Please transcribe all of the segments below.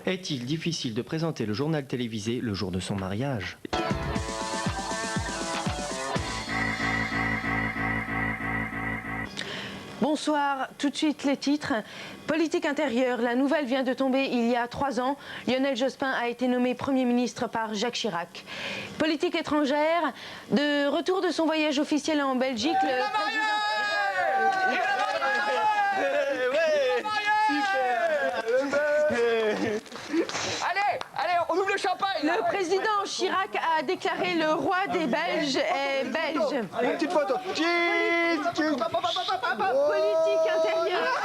Est-il difficile de présenter le journal télévisé le jour de son mariage ? Bonsoir, tout de suite les titres. Politique intérieure, la nouvelle vient de tomber il y a 3 ans. Lionel Jospin a été nommé Premier ministre par Jacques Chirac. Politique étrangère, de retour de son voyage officiel en Belgique, le président... Allez, on ouvre le champagne. Le président Chirac a déclaré le roi des Belges est belge. Une petite photo. Cheese. Politique intérieure.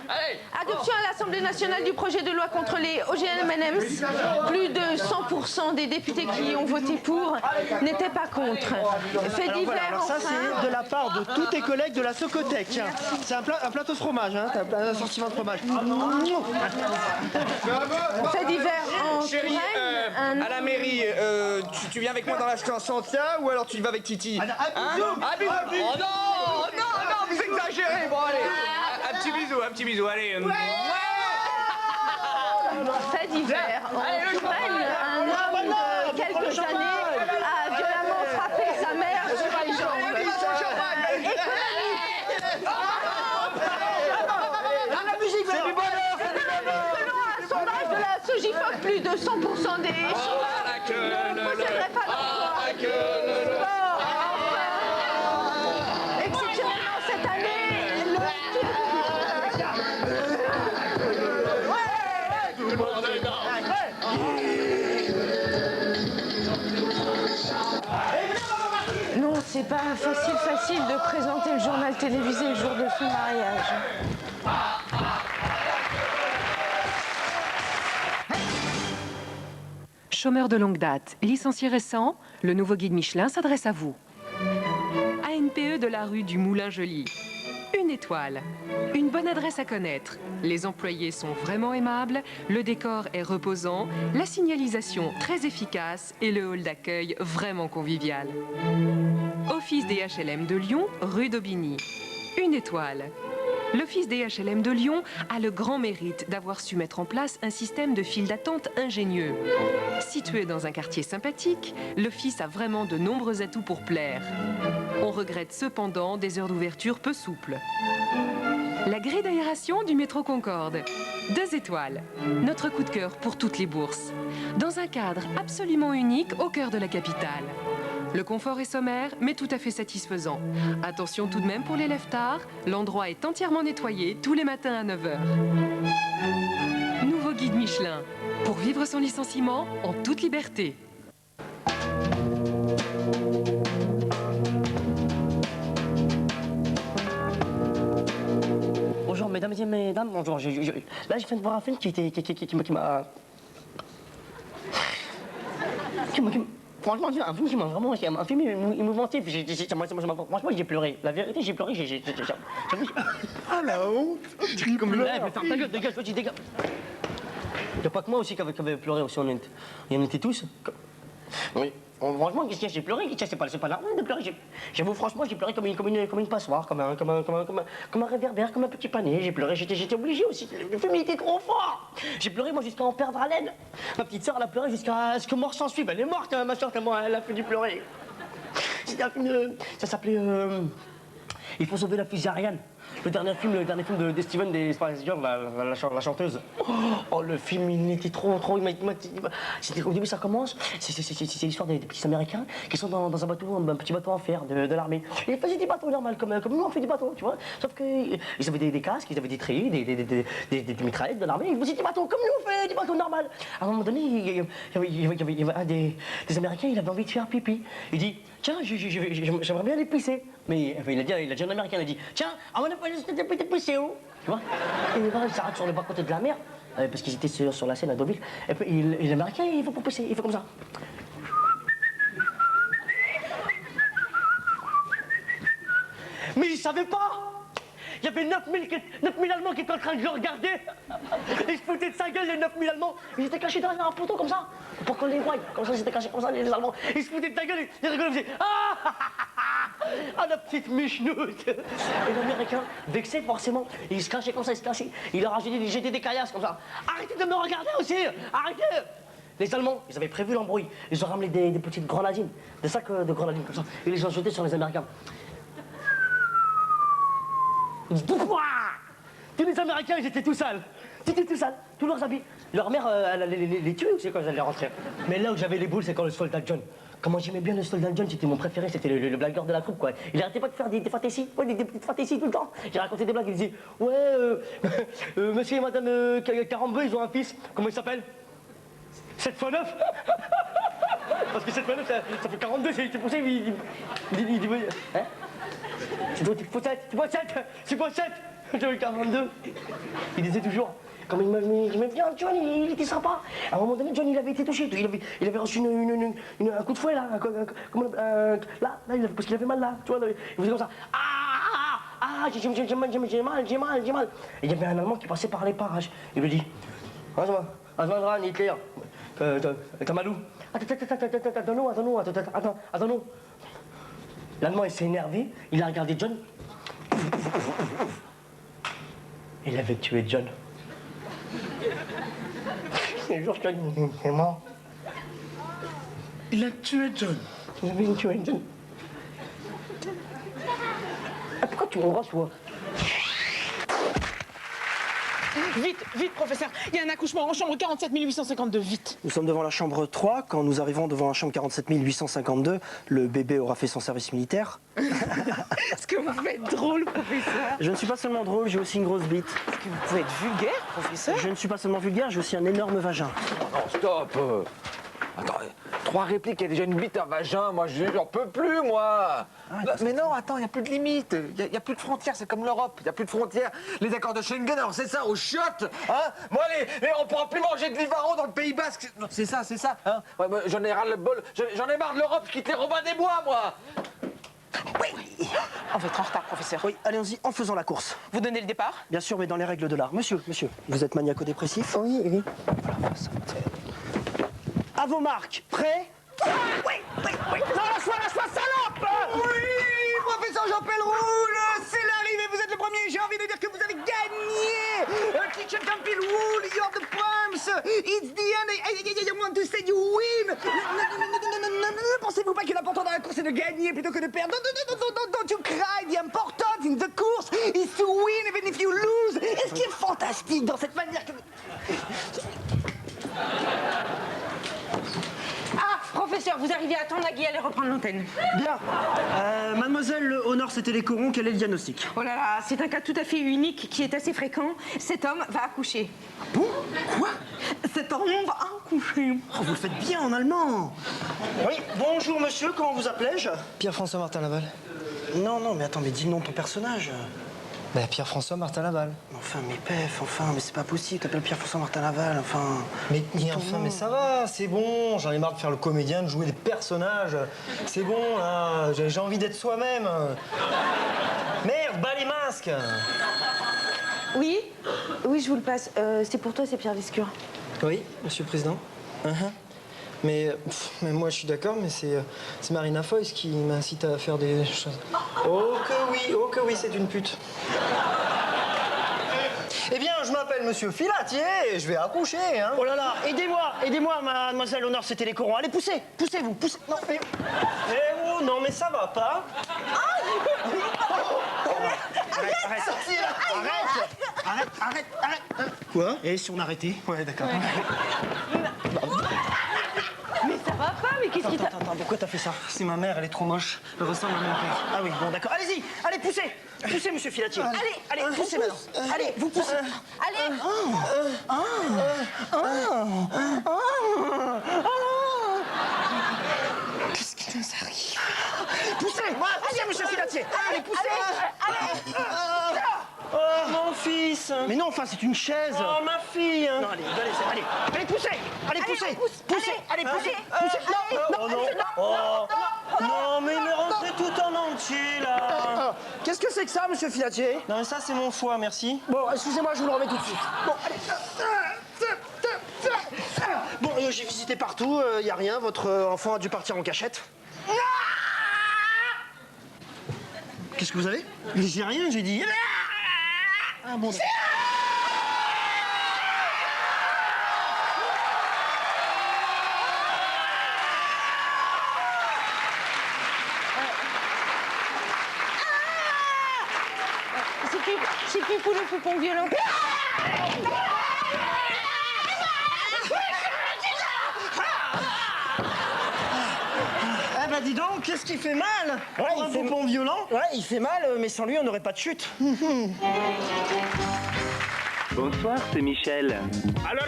Allez. Adoption à l'Assemblée nationale du projet de loi contre les OGM&Ms. Plus de 100% des députés qui ont voté pour n'étaient pas contre. Fait divers, Alors ça, c'est de la part de tous tes collègues de la Socotec. C'est un plateau de fromage, hein. T'as un assortiment de fromage. Fait divers en Chérie, Touraine, à la mairie, tu viens avec moi dans la Santia ou alors tu y vas avec Titi? Hein? Un bisou. Oh non, vous exagérez. Bon allez, un petit bisou, allez. fait divers en Touraine, un homme de quelques années a violemment frappé sa mère sur les jambes. Selon un sondage de la Sogifoc, plus de 100% des chômeurs ne posséderaient pas d'emploi. Exceptionnellement cette année, le Non, c'est pas facile de présenter le journal télévisé le jour de son mariage. Chômeur de longue date, licencié récent, le nouveau guide Michelin s'adresse à vous. ANPE de la rue du Moulin-Joli. 1 étoile. Une bonne adresse à connaître. Les employés sont vraiment aimables, le décor est reposant, la signalisation très efficace et le hall d'accueil vraiment convivial. Office des HLM de Lyon, rue d'Aubigny. 1 étoile. L'Office des HLM de Lyon a le grand mérite d'avoir su mettre en place un système de file d'attente ingénieux. Situé dans un quartier sympathique, l'Office a vraiment de nombreux atouts pour plaire. On regrette cependant des heures d'ouverture peu souples. La grille d'aération du métro Concorde. 2 étoiles. Notre coup de cœur pour toutes les bourses. Dans un cadre absolument unique au cœur de la capitale. Le confort est sommaire, mais tout à fait satisfaisant. Attention tout de même pour les lève-tard, l'endroit est entièrement nettoyé tous les matins à 9 h. Nouveau guide Michelin, pour vivre son licenciement en toute liberté. Bonjour mesdames et mesdames, bonjour. Là je viens de voir un film qui m'a... Franchement, un film qui m'a vraiment... Un film émouvantif. Franchement, j'ai pleuré. La vérité, j'ai pleuré. Ah la honte. Tu Comme là, elle veut faire ta gueule, dégage, vas-y, dégage. Il n'y a pas que moi aussi qui avait pleuré aussi, on était tous. Oui. Franchement, qu'est-ce qu'il y a? J'ai pleuré, c'est pas la honte de pleurer. J'avoue, franchement, j'ai pleuré comme une passoire, comme un réverbère, comme un petit panier. J'ai pleuré, j'étais obligé aussi. Le film, il était trop fort. J'ai pleuré, moi, jusqu'à en perdre haleine. Ma petite sœur, elle a pleuré jusqu'à ce que mort s'en suive. Elle est morte, ma sœur, tellement elle a fait du pleurer. C'était un film, ça s'appelait Il faut sauver la fusée Ariane. Le dernier film de Steven des Spice Girls, la chanteuse. Oh, le film, il était trop. C'était au début, ça commence. C'est l'histoire des petits Américains qui sont dans un petit bateau en fer de l'armée. Ils faisaient des bateaux normaux, comme nous on fait des bateaux, tu vois. Sauf qu'ils avaient des casques, ils avaient des treillis, des mitraillettes de l'armée. Ils faisaient des bateaux comme nous on fait des bateaux normaux. À un moment donné, il y avait un des Américains, il avait envie de faire pipi. Il dit, tiens, j'aimerais bien aller pisser. Mais il a dit en américain, il a dit, tiens, on va aller pisser où? Tu vois? Et voilà, il s'arrête sur le bas-côté de la mer, parce qu'ils étaient sur la Seine à Deauville. Et puis l'américain, il va pour pisser, il fait comme ça. Mais il savait pas! Il y avait 9000 Allemands qui étaient en train de le regarder. Ils se foutaient de sa gueule, les 9000 Allemands. Ils étaient cachés derrière un poteau comme ça, pour qu'on les voie. Comme ça, ils étaient cachés comme ça, les Allemands. Ils se foutaient de sa gueule, ils rigolaient, ils faisaient ah. Ah, la petite michenoute. Et l'Américain, vexé forcément, il se cachait comme ça, il se cachait. Il leur a jeté des caillasses comme ça. Arrêtez de me regarder aussi. Arrêtez. Les Allemands, ils avaient prévu l'embrouille. Ils ont ramené des petites grenadines, des sacs de grenadines comme ça. Et ils les ont jetés sur les Américains. Tous les Américains, ils étaient tout sales. Ils étaient tout sales, tous leurs habits. Leur mère, elle allait les tuer ou c'est quand ils allaient rentrer. Mais là où j'avais les boules, c'est quand le soldat John. Comment j'aimais bien le soldat John, c'était mon préféré, c'était le blagueur de la troupe, quoi. Il arrêtait pas de faire des fantaisies, des petites fantaisies tout le temps. J'ai raconté des blagues, il disait, ouais, monsieur et madame Carambeu, ils ont un fils, comment il s'appelle 7 x 9. Parce que 7 x 9, ça fait 42, c'est pour ça qu'il dit, hein c'est pas 7, j'avais 42. Il disait toujours, comme il m'aimait bien, John, il était sympa. À un moment donné, John, il avait été touché, il avait reçu un coup de fouet, là, là, parce qu'il avait mal, là, tu vois, il faisait comme ça, j'ai mal. Et il y avait un Allemand qui passait par les parages, il lui dit, Azman Hitler, Kamalou, attends. L'Allemand, il s'est énervé, il a regardé John. Il avait tué John. Le jour John est mort. Il a tué John. Il avait tué John. Pourquoi tu m'embrasses, toi? Vite, professeur, il y a un accouchement en chambre 47 852, vite. Nous sommes devant la chambre 3. Quand nous arrivons devant la chambre 47 852, le bébé aura fait son service militaire. Est-ce que vous pouvez être drôle, professeur? Je ne suis pas seulement drôle, j'ai aussi une grosse bite. Est-ce que vous pouvez être vulgaire, professeur? Je ne suis pas seulement vulgaire, j'ai aussi un énorme vagin. Non, stop. Attends, 3 répliques, il y a déjà une bite, un vagin, moi j'en peux plus, moi. Mais non, attends, il n'y a plus de limite, il n'y a plus de frontières, c'est comme l'Europe, il n'y a plus de frontières. Les accords de Schengen, alors c'est ça, aux chiottes, hein. Moi, on ne pourra plus manger de Livaro dans le Pays Basque, c'est ça, hein. Ouais, j'en ai ras le bol, j'en ai marre de l'Europe, je quitte les Robins des Bois, moi. Oui. On va être en retard, professeur. Oui, allons-y en faisant la course. Vous donnez le départ? Bien sûr, mais dans les règles de l'art. Monsieur, vous êtes maniaco-dépressif? Oui. Voilà, ça. À vos marques, prêts? Oui. Non, lâche-moi, salope! Oui, professeur Jean-Paul Roule, c'est l'arrivée, vous êtes le premier, j'ai envie de dire que vous avez gagné. Teacher Jean-Paul Roule, you're the proms, it's the end, I want to say you win. Ne pensez-vous pas que l'important dans la course c'est de gagner plutôt que de perdre? Don't you cry, the important in the course is to win even if you lose. Et ce qui est fantastique dans cette manière que... Professeur, vous arrivez à temps, Nagui, allez reprendre l'antenne. Bien. Mademoiselle Honor, c'était les corons, quel est le diagnostic? Oh là là, c'est un cas tout à fait unique qui est assez fréquent. Cet homme va accoucher. Bon? Quoi? Cet homme va accoucher. Oh, vous le faites bien en allemand. Oui, bonjour monsieur, comment vous appelez-je? Pierre-François Martin Laval. Non, mais attends, mais dis le nom de ton personnage. Bah, Pierre-François Martin Laval. Enfin, mais c'est pas possible, t'appelles Pierre-François Martin Laval, enfin... Mais ça va, c'est bon, j'en ai marre de faire le comédien, de jouer des personnages. C'est bon, là, j'ai envie d'être soi-même. Merde, bas les masques. Oui, je vous le passe. C'est pour toi, c'est Pierre Lescure. Oui, monsieur le président. Mais moi, je suis d'accord, mais c'est Marina Foïs qui m'incite à faire des choses. Oh que oui, c'est une pute. Eh bien, je m'appelle monsieur Filatier et je vais accoucher, hein. Oh là là, aidez-moi, mademoiselle Honor, c'était les corons. Allez, poussez-vous. Non, mais... Eh oh, non, mais ça va pas. Arrête. Quoi? Et si on arrêtait? Ouais, d'accord. Mais ça va pas, mais qu'est-ce qui t'a... Attends, pourquoi t'as fait ça? C'est ma mère, elle est trop moche. Elle ressemble à mon père. Ah oui, bon, d'accord. Allez-y, allez, poussez, monsieur Filatier. Allez, poussez maintenant. Allez, vous poussez. Allez. Qu'est-ce qui nous arrive? Poussez. Allez, monsieur Filatier. Allez, poussez. Oh, mon fils. Mais non, enfin, c'est une chaise. Oh, ma fille. Non, allez, poussez. Allez, poussez. Oh non. Non, mais il me rentrait tout en entier, là. Qu'est-ce que c'est que ça, monsieur Filatier? Non, mais ça, c'est mon foie, merci. Bon, excusez-moi, je vous le remets tout de suite. Bon, allez. Bon, j'ai visité partout, y a rien. Votre enfant a dû partir en cachette. Qu'est-ce que vous avez? J'ai rien, j'ai dit... Ah bon, d'accord. C'est Pipou le poupon violent. Eh ben dis donc, qu'est-ce qui fait mal? Ouais, Pour un poupon violent? Ouais, il fait mal, mais sans lui, on n'aurait pas de chute. Bonsoir, c'est Michel. Alors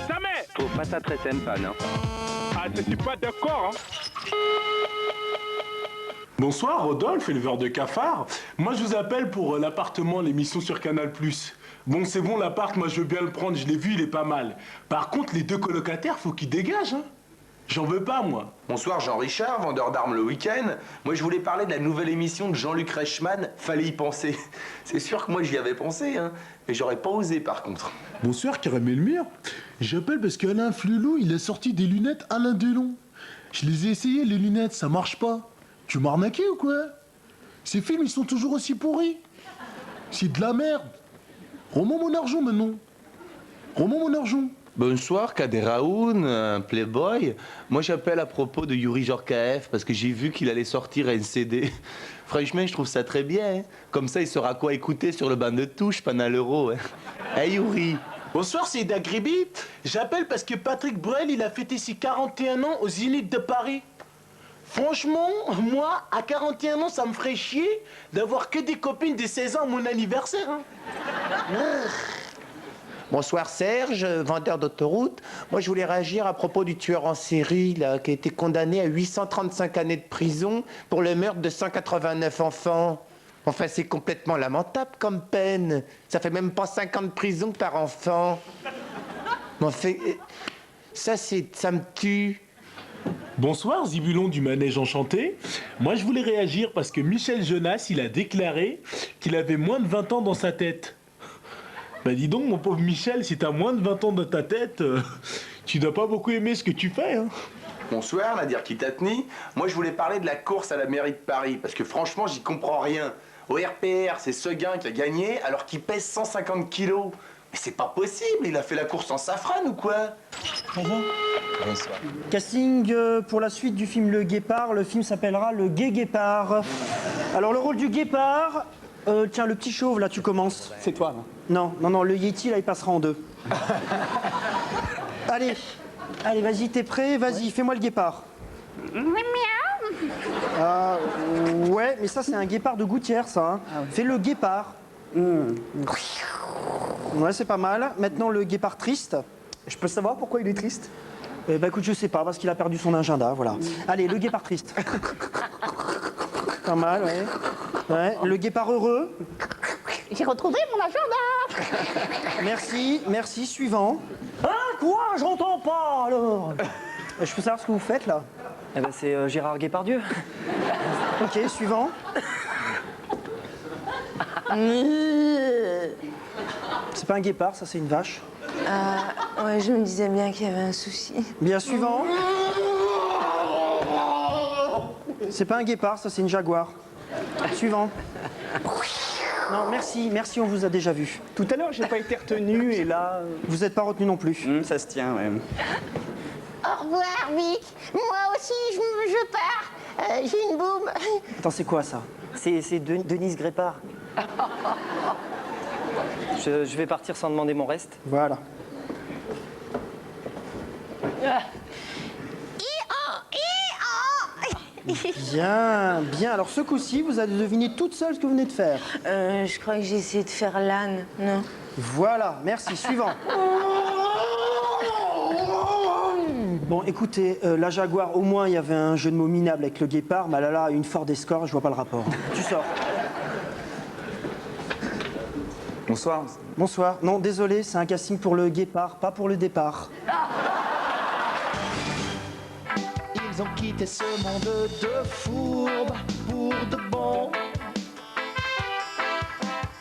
ça m'est. Je trouve pas ça très sympa, non? Ah, je suis pas d'accord, hein. Bonsoir, Rodolphe, éleveur de cafards. Moi, je vous appelle pour l'appartement, l'émission sur Canal+. Bon, c'est bon, l'appart, moi, je veux bien le prendre. Je l'ai vu, il est pas mal. Par contre, les 2 colocataires, faut qu'ils dégagent, hein. J'en veux pas, moi. Bonsoir, Jean-Richard, vendeur d'armes le week-end. Moi, je voulais parler de la nouvelle émission de Jean-Luc Reichmann, Fallait y penser. C'est sûr que moi, j'y avais pensé, hein. Mais j'aurais pas osé, par contre. Bonsoir, Caramel Mire. J'appelle parce qu'Alain Flelou, il a sorti des lunettes Alain Delon. Je les ai essayées, les lunettes, ça marche pas. Tu m'as arnaqué ou quoi? Ces films, ils sont toujours aussi pourris. C'est de la merde. Rends-moi mon argent maintenant. Rends-moi mon argent. Bonsoir, Kader Aoun, Playboy. Moi, j'appelle à propos de Yuri Jorkaev parce que j'ai vu qu'il allait sortir un CD. Franchement, je trouve ça très bien. Hein. Comme ça, il saura quoi écouter sur le banc de touche pendant l'Euro. Hein. Hey, Yuri. Bonsoir, c'est Dagribi. J'appelle parce que Patrick Bruel, il a fêté ses 41 ans au Zénith de Paris. Franchement, moi, à 41 ans, ça me ferait chier d'avoir que des copines de 16 ans à mon anniversaire. Hein. Bonsoir Serge, vendeur d'autoroute. Moi je voulais réagir à propos du tueur en série là, qui a été condamné à 835 années de prison pour le meurtre de 189 enfants. Enfin c'est complètement lamentable comme peine. Ça fait même pas 5 ans de prison par enfant. Mais en fait, ça me tue. Bonsoir, Zibulon du Manège Enchanté. Moi, je voulais réagir parce que Michel Jonas, il a déclaré qu'il avait moins de 20 ans dans sa tête. Bah dis donc, mon pauvre Michel, si t'as moins de 20 ans dans ta tête, tu dois pas beaucoup aimer ce que tu fais, hein. Bonsoir, Nadir Kitatni. Moi, je voulais parler de la course à la mairie de Paris parce que franchement, j'y comprends rien. Au RPR, c'est Seguin qui a gagné alors qu'il pèse 150 kilos. Mais c'est pas possible, il a fait la course en safrane ou quoi? Bonjour. Bonsoir. Casting pour la suite du film Le Guépard. Le film s'appellera Le Gai Guépard. Alors le rôle du guépard, tiens le petit chauve là, tu commences. C'est toi, non? Non, le Yeti là il passera en 2. Allez, vas-y, t'es prêt? Vas-y, fais-moi le guépard. Ouais, mais ça c'est un guépard de gouttière ça. Hein. Ah ouais. Fais le guépard. Ouais, c'est pas mal. Maintenant le guépard triste. Je peux savoir pourquoi il est triste? Bah écoute, je sais pas, parce qu'il a perdu son agenda, voilà. Allez, le guépard triste. Pas mal, ouais. Ouais, le guépard heureux. J'ai retrouvé mon agenda. Merci, suivant. Ah, quoi? J'entends pas, alors. Je peux savoir ce que vous faites, là? Eh ben, c'est Gérard Guépardieu. Ok, suivant. C'est pas un guépard, ça, c'est une vache. Ouais, je me disais bien qu'il y avait un souci. Bien, suivant. C'est pas un guépard, ça, c'est une jaguar. Suivant. Non, merci, on vous a déjà vu. Tout à l'heure, j'ai pas été retenu et là... Vous n'êtes pas retenu non plus. Ça se tient, ouais. Au revoir, Vic. Moi aussi, je pars. J'ai une boum. Attends, c'est quoi ça? C'est Denise Grépard. Je vais partir sans demander mon reste. Voilà. Bien. Alors ce coup-ci, vous allez deviner toute seule ce que vous venez de faire. Je crois que j'ai essayé de faire l'âne, non? Voilà, merci. Suivant. Bon, écoutez, la Jaguar, au moins, il y avait un jeu de mots minable avec le guépard, mais là, une Ford Escort, je vois pas le rapport. Tu sors. Bonsoir. Bonsoir. Non, désolé, c'est un casting pour le guépard, pas pour le départ. Ils ont quitté ce monde de fourbes pour de bon.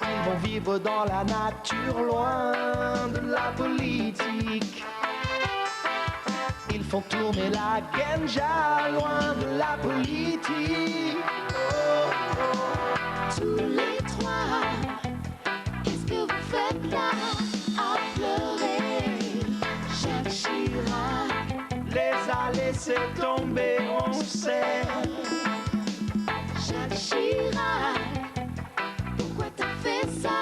Ils vont vivre dans la nature, loin de la politique. Ils font tourner la Genja, loin de la politique. Oh, oh. tous les trois. Qu'est-ce que vous faites là à pleurer? Jacques Chirac Les a laissés tomber, on sait. Jacques Chirac, pourquoi t'as fait ça?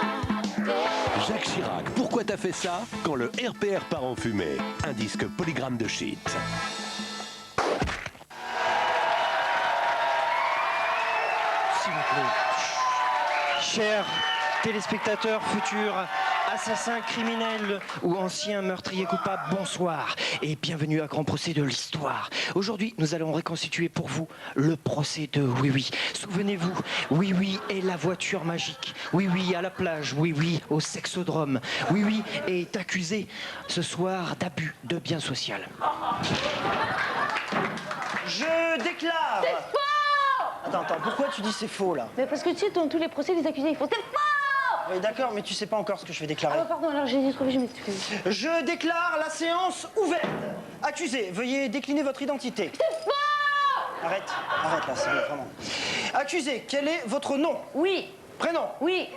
Jacques Chirac, pourquoi t'as fait ça? Quand le RPR part en fumée. Un disque polygramme de shit. S'il vous plaît. Chers téléspectateurs, futurs assassins, criminels ou anciens meurtriers coupables, bonsoir et bienvenue à Grand Procès de l'Histoire. Aujourd'hui, nous allons reconstituer pour vous le procès de Oui Oui. Souvenez-vous, Oui Oui est la voiture magique. Oui Oui à la plage. Oui Oui au sexodrome. Oui Oui est accusé ce soir d'abus de biens social. Je déclare... C'est faux! Attends, pourquoi tu dis c'est faux, là? Mais parce que tu sais, dans tous les procès, les accusés, ils font c'est faux! Oui, d'accord, mais tu sais pas encore ce que je vais déclarer. Ah pardon, alors j'ai dit trop, je m'excuse. Je déclare la séance ouverte. Accusé, veuillez décliner votre identité. C'est faux! Arrête là, c'est bon, vraiment. Accusé, quel est votre nom? Oui. Prénom? Oui.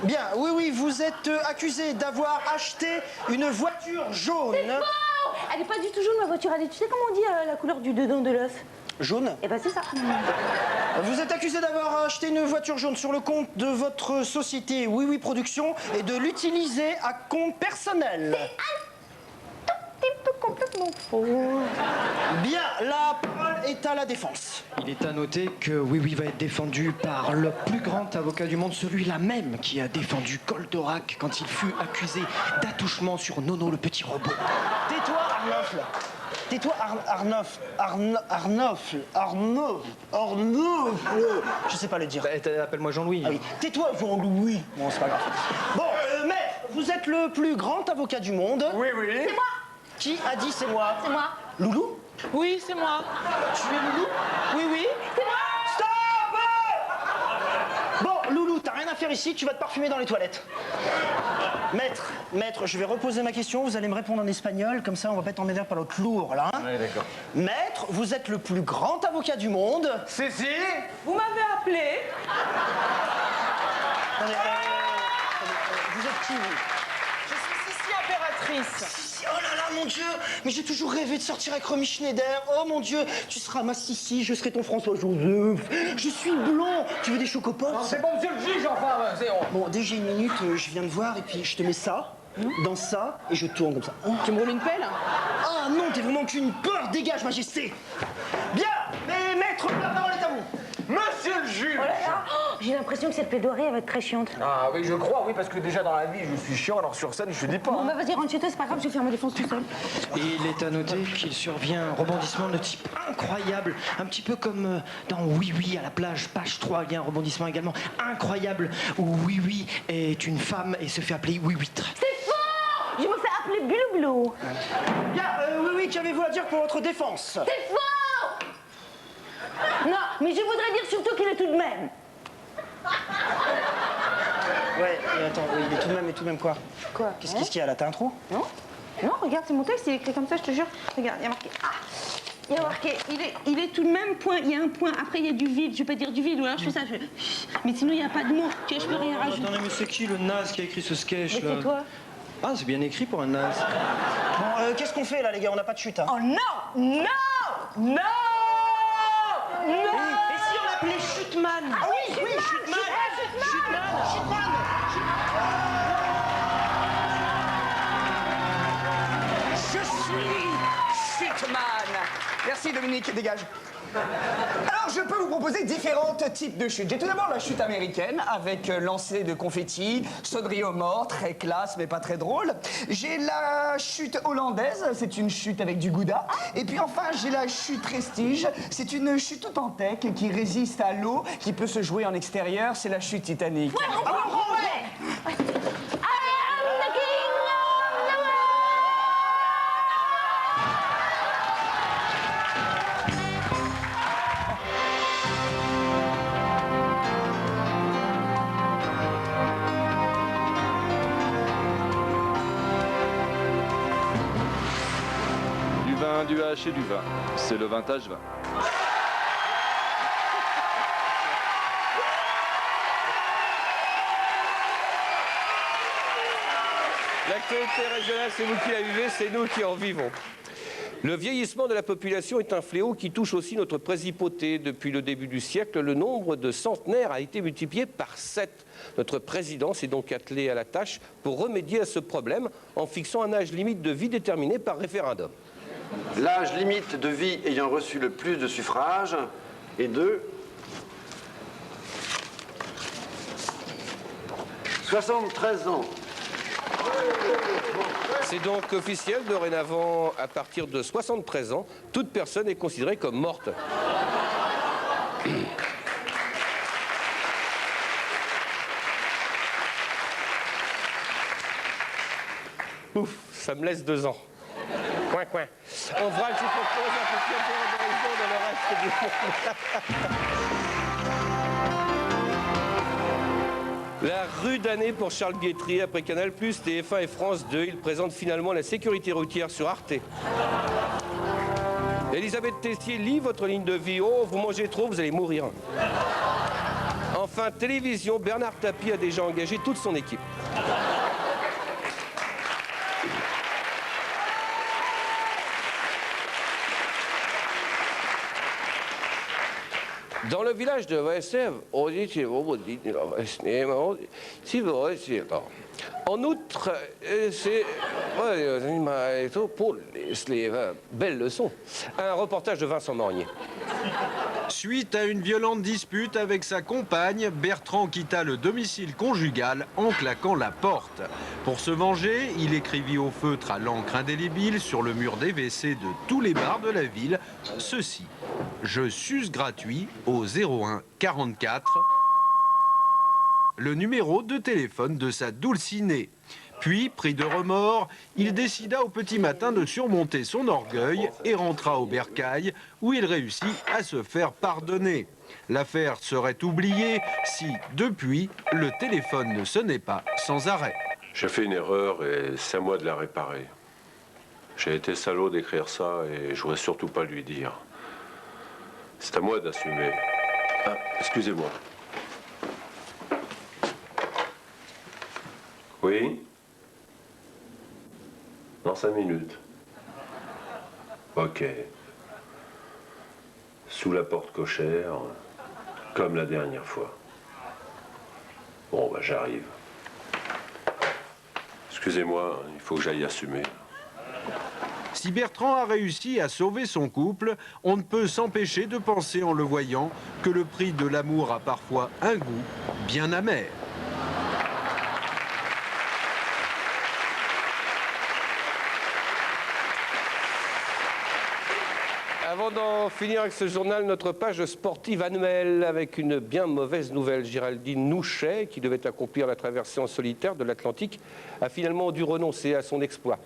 Bien, oui, vous êtes accusé d'avoir acheté une voiture jaune. C'est faux! Elle est pas du tout jaune, ma voiture. Tu sais comment on dit la couleur du dedans de l'œuf? Jaune? Eh ben c'est ça. Vous êtes accusé d'avoir acheté une voiture jaune sur le compte de votre société Oui Oui Production et de l'utiliser à compte personnel. C'est un tout petit peu complètement faux. Bien, la parole est à la défense. Il est à noter que Oui Oui va être défendu par le plus grand avocat du monde, celui-là même qui a défendu Goldorak quand il fut accusé d'attouchement sur Nono le petit robot. Tais-toi, Arnolf. Tais-toi, Arnolf. Je sais pas le dire. Appelle-moi Jean-Louis. Ah oui. Tais-toi, Jean-Louis. Bon, c'est pas grave. Bon, maître, vous êtes le plus grand avocat du monde. Oui. C'est moi. Qui a dit c'est moi? C'est moi. Loulou? Oui, c'est moi. Tu es Loulou? Oui. C'est moi. Stop! Bon, Loulou, t'as rien à faire ici, tu vas te parfumer dans les toilettes. Maître, je vais reposer ma question, vous allez me répondre en espagnol, comme ça on va pas être emmêlé par l'autre lourd, là. Oui, d'accord. Maître, vous êtes le plus grand avocat du monde. Si. Vous m'avez appelé. Attendez, vous êtes qui, vous? Je suis Sissi Impératrice. Oh là là, mon Dieu! Mais j'ai toujours rêvé de sortir avec Romy Schneider. Oh mon Dieu, tu seras ma Sissi, je serai ton François Joseph. Je suis blond. Tu veux des chocopops? Non, c'est bon, monsieur le juge, enfin, c'est bon. Bon, dès que j'ai une minute, je viens de voir et puis je te mets ça, dans ça, et je tourne comme ça. Tu me roules une pelle? Ah non, t'es vraiment qu'une peur, dégage, majesté! Bien, mais maître, la parole est à vous. Monsieur le juge! Oh là là. Oh, j'ai l'impression que cette plaidoirie elle va être très chiante. Ah oui, je crois, oui, parce que déjà dans la vie, je suis chiant, alors sur scène, je dis pas. Bon bah vas-y, rentre chez toi, c'est pas grave, je vais faire ma défense tout seul. Il est à noter qu'il survient un rebondissement de type incroyable, un petit peu comme dans Oui Oui à la plage, page 3, il y a un rebondissement également incroyable où Oui Oui est une femme et se fait appeler Oui Huître. C'est faux! Je me fais appeler Bilou. Bien, oui, qu'avez-vous à dire pour votre défense? C'est faux! Non, mais je voudrais dire surtout qu'il est tout de même. Ouais, mais attends, il est tout de même quoi? Quoi? Qu'est-ce qu'il y a là? T'as un trou? Non, regarde, c'est mon texte, il est écrit comme ça, je te jure. Regarde, il y a marqué. Ah, il y a marqué, il est tout de même point, il y a un point, après il y a du vide, je vais pas dire du vide, ou alors je fais ça, mais sinon il n'y a pas de mot, tu vois, je peux rien rajouter. Attendez, mais c'est qui le naze qui a écrit ce sketch Mais là? c'est toi. Ah, c'est bien écrit pour un naze. Bon, qu'est-ce qu'on fait là, les gars? On n'a pas de chute, hein? Oh non! Non! Non! Non! Et si on l'appelait Chuteman? Ah oui, Chuteman! Je suis Shitman. Merci Dominique, dégage. Alors, je peux vous proposer différents types de chutes. J'ai tout d'abord la chute américaine avec lancer de confettis, sonnerie aux morts, très classe mais pas très drôle. J'ai la chute hollandaise, c'est une chute avec du gouda. Et puis enfin, j'ai la chute prestige, c'est une chute authentique qui résiste à l'eau, qui peut se jouer en extérieur, c'est la chute Titanic. Ouais, ouais. Du H et du vin, c'est le vintage vin. L'actualité régionale, c'est vous qui la vivez, c'est nous qui en vivons. Le vieillissement de la population est un fléau qui touche aussi notre présipauté. Depuis le début du siècle, le nombre de centenaires a été multiplié par 7. Notre président s'est donc attelé à la tâche pour remédier à ce problème en fixant un âge limite de vie déterminé par référendum. L'âge limite de vie ayant reçu le plus de suffrages est de 73 ans. C'est donc officiel, dorénavant, à partir de 73 ans, toute personne est considérée comme morte. Ouf, ça me laisse 2 ans. Coin, coin. On voit que je propose un petit peu dans le reste du monde. La rude année pour Charles Guitry. Après Canal+, TF1 et France 2, il présente finalement la sécurité routière sur Arte. Elisabeth Tessier lit votre ligne de vie. Oh, vous mangez trop, vous allez mourir. Enfin, télévision, Bernard Tapie a déjà engagé toute son équipe. Dans le village de Vessev, en outre, c'est pour les belles leçons. Un reportage de Vincent Mornier. Suite à une violente dispute avec sa compagne, Bertrand quitta le domicile conjugal en claquant la porte. Pour se venger, il écrivit au feutre à l'encre indélébile sur le mur des WC de tous les bars de la ville ceci: je suce gratuit au 01 44 le numéro de téléphone de sa dulcinée. Puis, pris de remords, il décida au petit matin de surmonter son orgueil et rentra au bercail, où il réussit à se faire pardonner. L'affaire serait oubliée si, depuis, le téléphone ne sonnait pas sans arrêt. J'ai fait une erreur et c'est à moi de la réparer. J'ai été salaud d'écrire ça et je voudrais surtout pas lui dire. C'est à moi d'assumer. Ah, excusez-moi. Oui? Dans 5 minutes. Ok. Sous la porte cochère, comme la dernière fois. Bon, bah j'arrive. Excusez-moi, il faut que j'aille assumer. Si Bertrand a réussi à sauver son couple, on ne peut s'empêcher de penser en le voyant que le prix de l'amour a parfois un goût bien amer. Avant d'en finir avec ce journal, notre page sportive annuelle avec une bien mauvaise nouvelle. Géraldine Nouchet, qui devait accomplir la traversée en solitaire de l'Atlantique, a finalement dû renoncer à son exploit.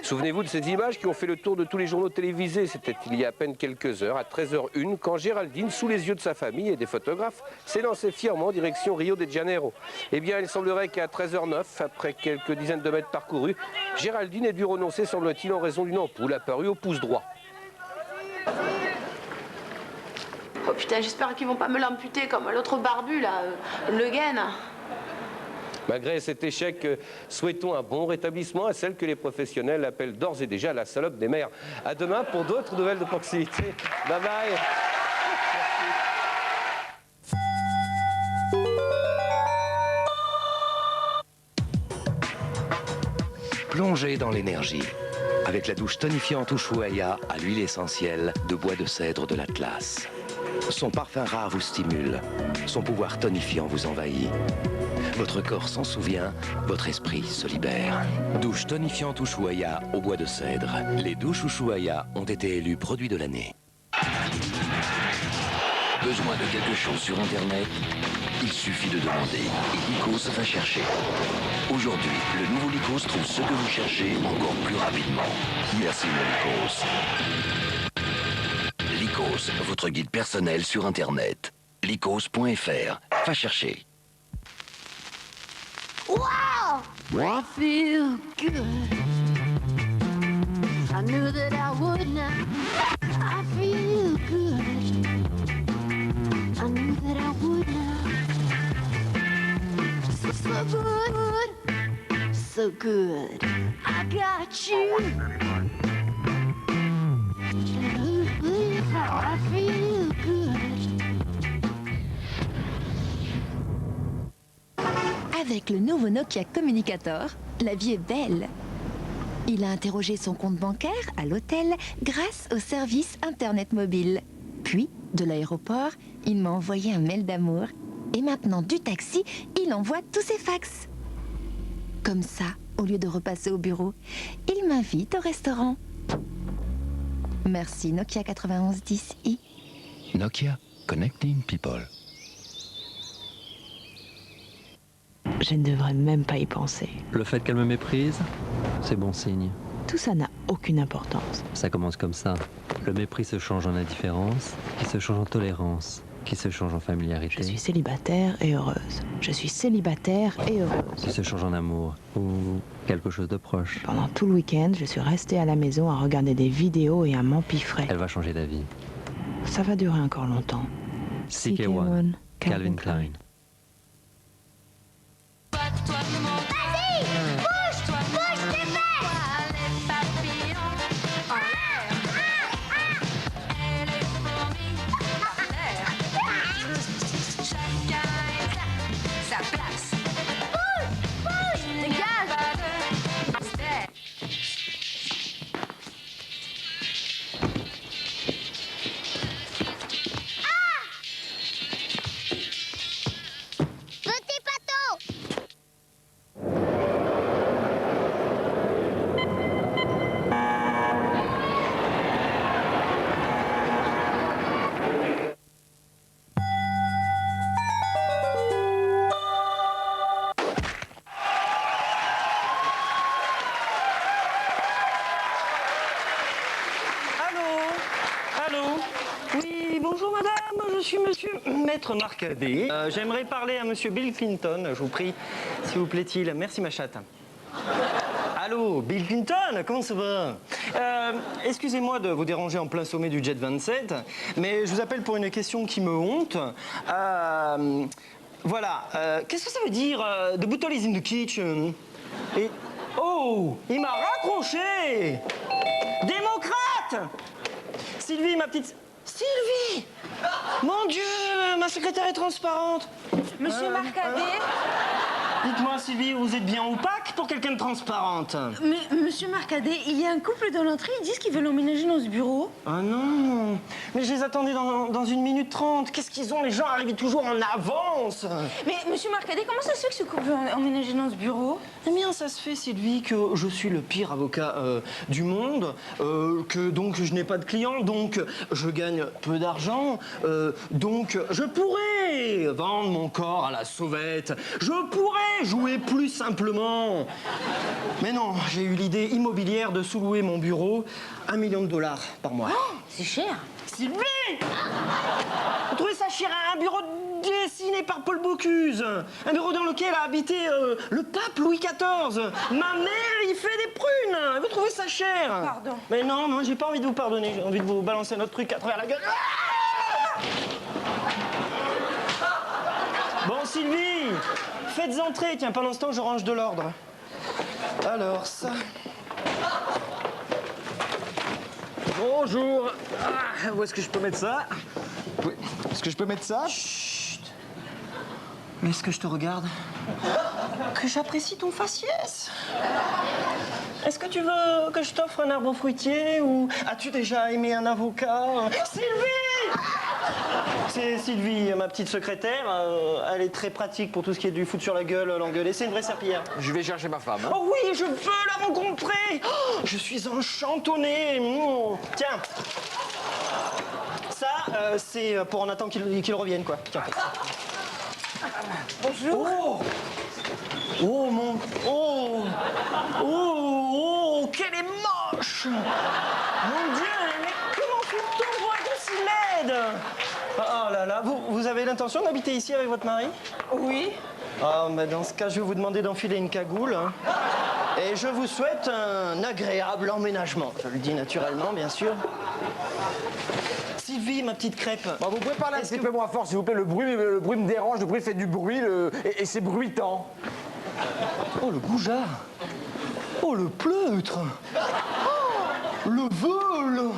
Souvenez-vous de ces images qui ont fait le tour de tous les journaux télévisés. C'était il y a à peine quelques heures, à 13h01, quand Géraldine, sous les yeux de sa famille et des photographes, s'est lancée fièrement en direction Rio de Janeiro. Eh bien, il semblerait qu'à 13h09, après quelques dizaines de mètres parcourus, Géraldine ait dû renoncer, semble-t-il, en raison d'une ampoule apparue au pouce droit. Oh putain, j'espère qu'ils vont pas me l'amputer comme l'autre barbu, là, Le Guen. Malgré cet échec, souhaitons un bon rétablissement à celle que les professionnels appellent d'ores et déjà la salope des mers. À demain pour d'autres nouvelles de proximité. Bye bye. Plongez dans l'énergie avec la douche tonifiante Ushuaïa à l'huile essentielle de bois de cèdre de l'Atlas. Son parfum rare vous stimule, son pouvoir tonifiant vous envahit. Votre corps s'en souvient, votre esprit se libère. Douche tonifiante Ushuaïa au bois de cèdre. Les douches Ushuaïa ont été élues produits de l'année. Besoin de quelque chose sur Internet? Il suffit de demander et Lycos va chercher. Aujourd'hui, le nouveau Lycos trouve ce que vous cherchez encore plus rapidement. Merci mon Lycos. Lycos, votre guide personnel sur Internet. Lycos.fr. Va chercher. Wow! I feel good. I knew that I would not. I feel good. I knew that I would not. So good. So so good. I got you. I feel good. Avec le nouveau Nokia Communicator, la vie est belle. Il a interrogé son compte bancaire à l'hôtel grâce au service Internet mobile. Puis, de l'aéroport, il m'a envoyé un mail d'amour. Et maintenant, du taxi, il envoie tous ses fax. Comme ça, au lieu de repasser au bureau, il m'invite au restaurant. Merci Nokia 9110i. Nokia, connecting people. Je ne devrais même pas y penser. Le fait qu'elle me méprise, c'est bon signe. Tout ça n'a aucune importance. Ça commence comme ça. Le mépris se change en indifférence, qui se change en tolérance, qui se change en familiarité. Je suis célibataire et heureuse. Je suis célibataire et heureuse. Qui se change en amour, ou quelque chose de proche. Pendant tout le week-end, je suis restée à la maison à regarder des vidéos et à m'empiffrer. Elle va changer d'avis. Ça va durer encore longtemps. CK1, Calvin Klein. Vas-y, bouge, bouge tes fesses. Les papillons en l'air. Et les fourmis en l'air. Chacun est à sa place. Bouge, bouge, dégage. Petit bateau. Allô? Oui, bonjour madame, je suis monsieur Maître Marcadet. J'aimerais parler à monsieur Bill Clinton, je vous prie, s'il vous plaît-il. Merci ma chatte. Allô, Bill Clinton, comment ça va? Excusez-moi de vous déranger en plein sommet du Jet 27, mais je vous appelle pour une question qui me honte. Voilà, qu'est-ce que ça veut dire The bottle is in the kitchen? Et... Oh, il m'a raccroché! Démocrate! Sylvie, ma petite... Sylvie! Mon Dieu, ma secrétaire est transparente. Monsieur Marcadet? Dites-moi, Sylvie, vous êtes bien opaque pour quelqu'un de transparente? Mais, monsieur Marcadet, il y a un couple dans l'entrée, ils disent qu'ils veulent emménager dans ce bureau. Ah non, mais je les attendais dans 1 minute 30. Qu'est-ce qu'ils ont? Les gens arrivent toujours en avance. Mais, monsieur Marcadet, comment ça se fait que ce couple veut emménager dans ce bureau? Eh bien, ça se fait, Sylvie, que je suis le pire avocat du monde, que donc je n'ai pas de clients, donc je gagne peu d'argent, donc je pourrais vendre mon corps à la sauvette, je pourrais jouer plus simplement. Mais non, j'ai eu l'idée immobilière de sous-louer mon bureau 1 million de dollars par mois. Oh, c'est cher. Sylvie! Vous trouvez ça cher? Un bureau dessiné par Paul Bocuse, un bureau dans lequel a habité le pape Louis XIV. Ma mère, il fait des prunes. Vous trouvez ça cher? Pardon. Mais non, moi j'ai pas envie de vous pardonner. J'ai envie de vous balancer un autre truc à travers la gueule. Bon, Sylvie, faites entrer. Tiens, pendant ce temps, je range de l'ordre. Alors, ça... Bonjour. Ah, où est-ce que je peux mettre ça? Oui. Est-ce que je peux mettre ça? Chut. Mais est-ce que je te regarde? Que j'apprécie ton faciès. Est-ce que tu veux que je t'offre un arbre fruitier ou as-tu déjà aimé un avocat? Sylvie! C'est Sylvie, ma petite secrétaire. Elle est très pratique pour tout ce qui est du foutre sur la gueule, l'engueuler. C'est une vraie serpillière. Je vais chercher ma femme. Hein. Oh oui, je veux la rencontrer. Oh, je suis enchantonné. Tiens. Ça, c'est pour en attendant qu'il revienne, quoi. Tiens. Bonjour. Oh! Oh mon... Oh! Oh! Qu'elle est moche! Mon Dieu, mais comment fait-on pour être aussi laide? Oh là là, vous avez l'intention d'habiter ici avec votre mari? Oui. Ah, bah dans ce cas, je vais vous demander d'enfiler une cagoule. Hein. Et je vous souhaite un agréable emménagement. Je le dis naturellement, bien sûr. Sylvie, ma petite crêpe. Bon, vous pouvez parler un petit peu moins fort, s'il vous plaît. Le bruit me dérange, le bruit fait du bruit et c'est bruitant. Oh, le goujat. Oh, le pleutre. Oh, le vol. Non,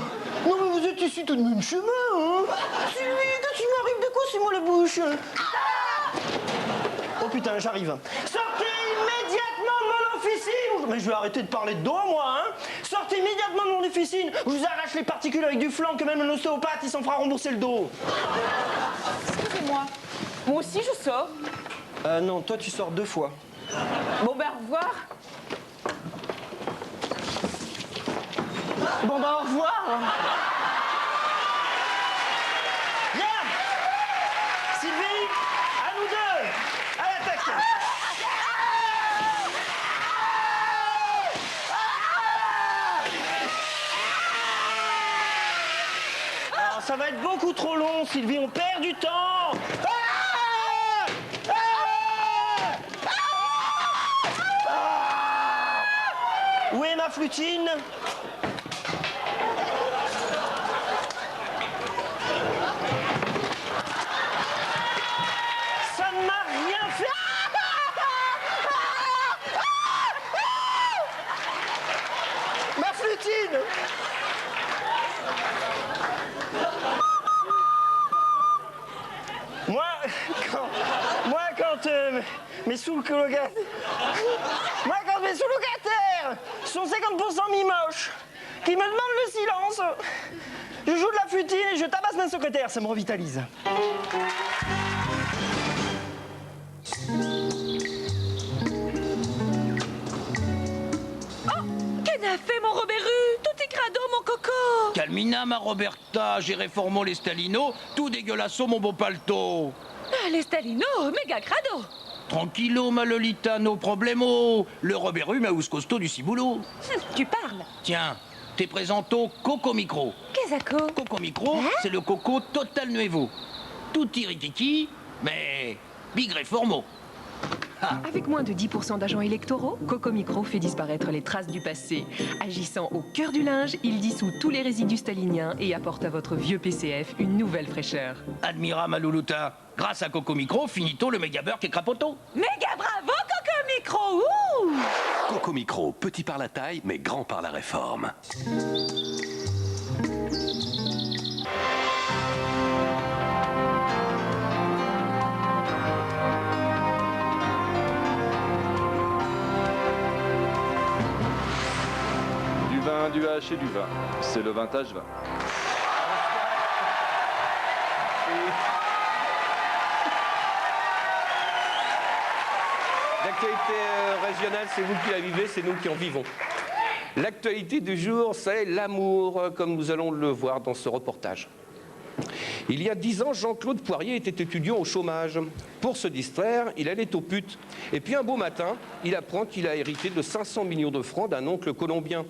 mais vous êtes ici tout de même chemin, hein. Sylvie, qu'est-ce qui m'arrive de quoi? C'est moi la bouche. Oh putain, j'arrive. Sortez immédiatement de mon officine. Mais je vais arrêter de parler de dos, moi, hein. Sortez immédiatement de mon officine. Je vous arrache les particules avec du flanc que même un ostéopathe, il s'en fera rembourser le dos. Excusez-moi. Moi aussi, je sors. Non, toi, tu sors 2 fois. Bon, ben, au revoir. Bon, bah, au revoir. Bien. Sylvie, à nous deux. À l'attaque. Alors, ça va être beaucoup trop long, Sylvie, on perd du temps. Où est ma flutine? Ça ne m'a rien fait. Ma flutine. Quand mes sous-colocataires sont 50% mi-moches, qui me demandent le silence, je joue de la flutine et je tabasse ma secrétaire, ça me revitalise. Qu'en a fait mon Robéru? Tout est crado, mon coco. Calmina, ma Roberta, j'ai réformé les Stalino, tout dégueulasso, mon beau palto. Ah, les Stalino, méga crado. Tranquillo, ma Lolita, no problemo. Le Robéru, ma costaud du ciboulot. Tu parles. Tiens, t'es présento Coco Micro. Qu'est-ce que Coco Micro, c'est le coco total nuevo. Tout irritiki, mais bigre formo. Avec moins de 10% d'agents électoraux, Coco Micro fait disparaître les traces du passé. Agissant au cœur du linge, il dissout tous les résidus staliniens et apporte à votre vieux PCF une nouvelle fraîcheur. Admira, ma Loulouta. Grâce à Coco Micro, finito le méga beurre qui est crapoto. Méga bravo, Coco Micro. Ouh. Coco Micro, petit par la taille, mais grand par la réforme. Du vin, du H et du vin. C'est le vintage vin. L'actualité régionale, c'est vous qui la vivez, c'est nous qui en vivons. L'actualité du jour, c'est l'amour, comme nous allons le voir dans ce reportage. Il y a 10 ans, Jean-Claude Poirier était étudiant au chômage. Pour se distraire, il allait aux putes. Et puis un beau matin, il apprend qu'il a hérité de 500 millions de francs d'un oncle colombien.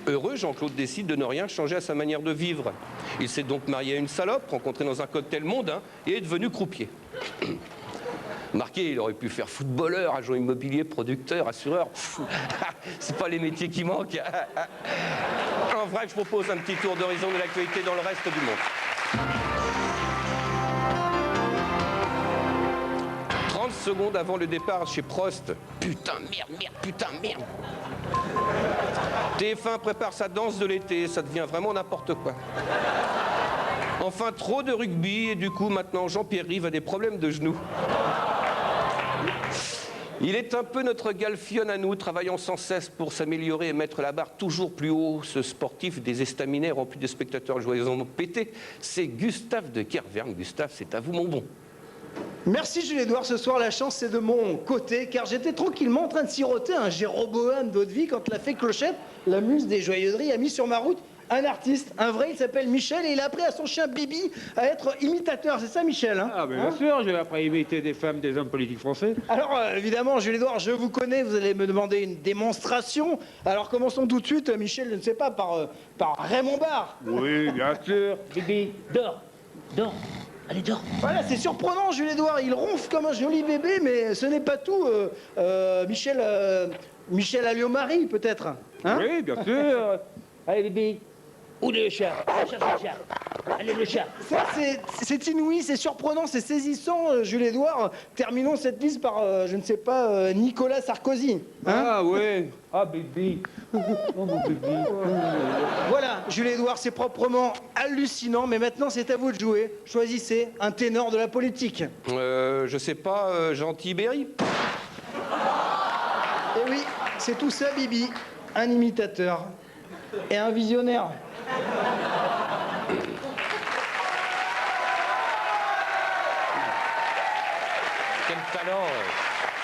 Heureux, Jean-Claude décide de ne rien changer à sa manière de vivre. Il s'est donc marié à une salope, rencontré dans un cocktail mondain, et est devenu croupier. Marqué, il aurait pu faire footballeur, agent immobilier, producteur, assureur. C'est pas les métiers qui manquent. En vrai, je propose un petit tour d'horizon de l'actualité dans le reste du monde. 30 secondes avant le départ chez Prost. Putain, merde, putain, merde. TF1 prépare sa danse de l'été, ça devient vraiment n'importe quoi. Enfin, trop de rugby et du coup, maintenant, Jean-Pierre Rive a des problèmes de genoux. Il est un peu notre Galfion à nous, travaillant sans cesse pour s'améliorer et mettre la barre toujours plus haut. Ce sportif des estaminets rempli de spectateurs joyeusement pétés, c'est Gustave de Kerverne. Gustave, c'est à vous, mon bon. Merci Jules-Édouard, ce soir la chance c'est de mon côté, car j'étais tranquillement en train de siroter un Jéroboam d'eau-de-vie quand la fée Clochette, la muse des joyeuseries, a mis sur ma route un artiste, un vrai, il s'appelle Michel, et il a appris à son chien Bibi à être imitateur, c'est ça Michel hein? Ah bien sûr, j'ai appris à imiter des femmes, des hommes politiques français. Alors évidemment, Jules-Édouard, je vous connais, vous allez me demander une démonstration. Alors commençons tout de suite, Michel, je ne sais pas, par Raymond Barre. Oui, bien sûr. Bibi, dors. Allez, dors. Voilà, c'est surprenant, Jules-Édouard, il ronfle comme un joli bébé, mais ce n'est pas tout. Michel Alliot-Marie, peut-être hein? Oui, bien sûr. Allez, Bibi. Où est le chat? Cherche le chat. Allez, le chat. C'est inouï, c'est surprenant, c'est saisissant, Jules-Édouard. Terminons cette liste par, je ne sais pas, Nicolas Sarkozy. Hein? Ah ouais. Ah bébé. Oh mon bébé. Voilà, Jules-Édouard, c'est proprement hallucinant, mais maintenant c'est à vous de jouer. Choisissez un ténor de la politique. Je sais pas, Gentil Berry. Eh oui, c'est tout ça, Bibi. Un imitateur et un visionnaire. Quel talent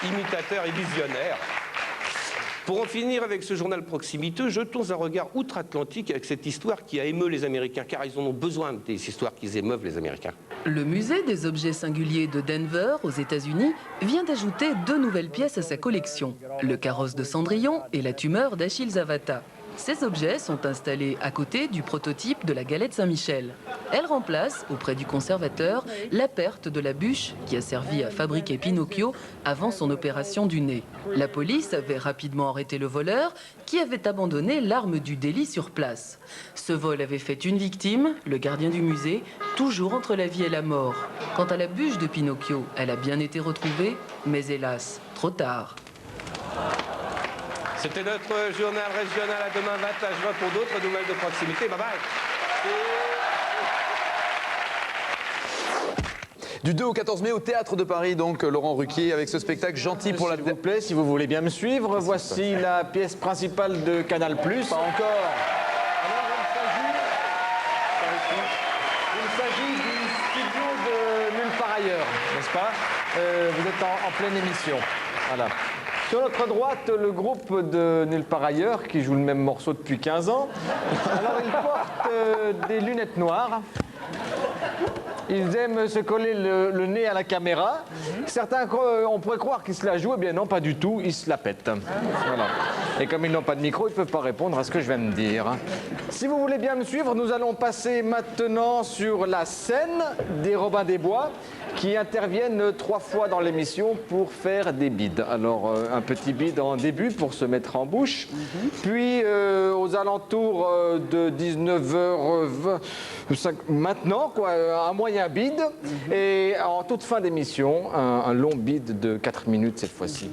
imitateur et visionnaire. Pour en finir avec ce journal proximiteux, jetons un regard outre-Atlantique avec cette histoire qui a émeu les Américains, car ils en ont besoin des histoires qui émeuvent les Américains. Le musée des objets singuliers de Denver, aux États-Unis, vient d'ajouter 2 nouvelles pièces à sa collection, le carrosse de Cendrillon et la tumeur d'Achille Zavata. Ces objets sont installés à côté du prototype de la galette Saint-Michel. Elle remplace, auprès du conservateur, la perte de la bûche qui a servi à fabriquer Pinocchio avant son opération du nez. La police avait rapidement arrêté le voleur qui avait abandonné l'arme du délit sur place. Ce vol avait fait une victime, le gardien du musée, toujours entre la vie et la mort. Quant à la bûche de Pinocchio, elle a bien été retrouvée, mais hélas, trop tard. C'était notre journal régional. À demain 21 juin pour d'autres nouvelles de proximité. Bye bye. Du 2 au 14 mai au Théâtre de Paris, donc Laurent Ruquier avec ce spectacle Gentil pour la... S'il vous plaît, si vous voulez bien me suivre, voici la pièce principale de Canal+. Pas encore. Alors, il s'agit du studio de Nulle part ailleurs, n'est-ce pas? Vous êtes en pleine émission. Voilà. Sur notre droite, le groupe de Nulle part ailleurs, qui joue le même morceau depuis 15 ans. Alors, ils portent des lunettes noires. Ils aiment se coller le nez à la caméra. Certains, on pourrait croire qu'ils se la jouent, eh bien non, pas du tout, ils se la pètent. Voilà. Et comme ils n'ont pas de micro, ils ne peuvent pas répondre à ce que je viens de dire. Si vous voulez bien me suivre, nous allons passer maintenant sur la scène des Robins des Bois, qui interviennent 3 fois dans l'émission pour faire des bides. Alors, un petit bide en début pour se mettre en bouche, puis aux alentours de 19h20, maintenant, quoi, un moyen bide, et en toute fin d'émission, un long bide de 4 minutes cette fois-ci.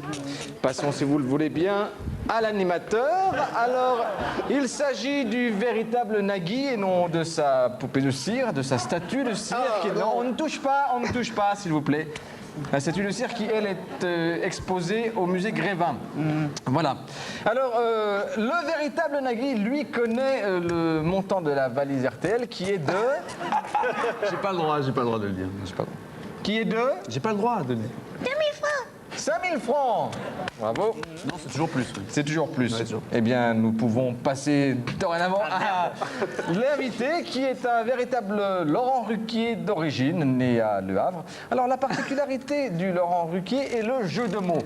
Passons, si vous le voulez bien, à l'animateur. Alors, il s'agit du véritable Nagui et non de sa poupée de cire, de sa statue de cire. Non, on ne touche pas, s'il vous plaît. La statue de cire qui, elle, est exposée au musée Grévin. Voilà. Alors, le véritable Nagui, lui, connaît le montant de la valise RTL qui est de... J'ai pas le droit de le dire. Qui est de... J'ai pas le droit de le dire. 2000 francs. 5000 francs. Bravo. Non, c'est toujours plus. Oui. C'est toujours plus. Ouais, toujours. Eh bien, nous pouvons passer dorénavant à l'invité, qui est un véritable Laurent Ruquier d'origine, né à Le Havre. Alors, la particularité du Laurent Ruquier est le jeu de mots.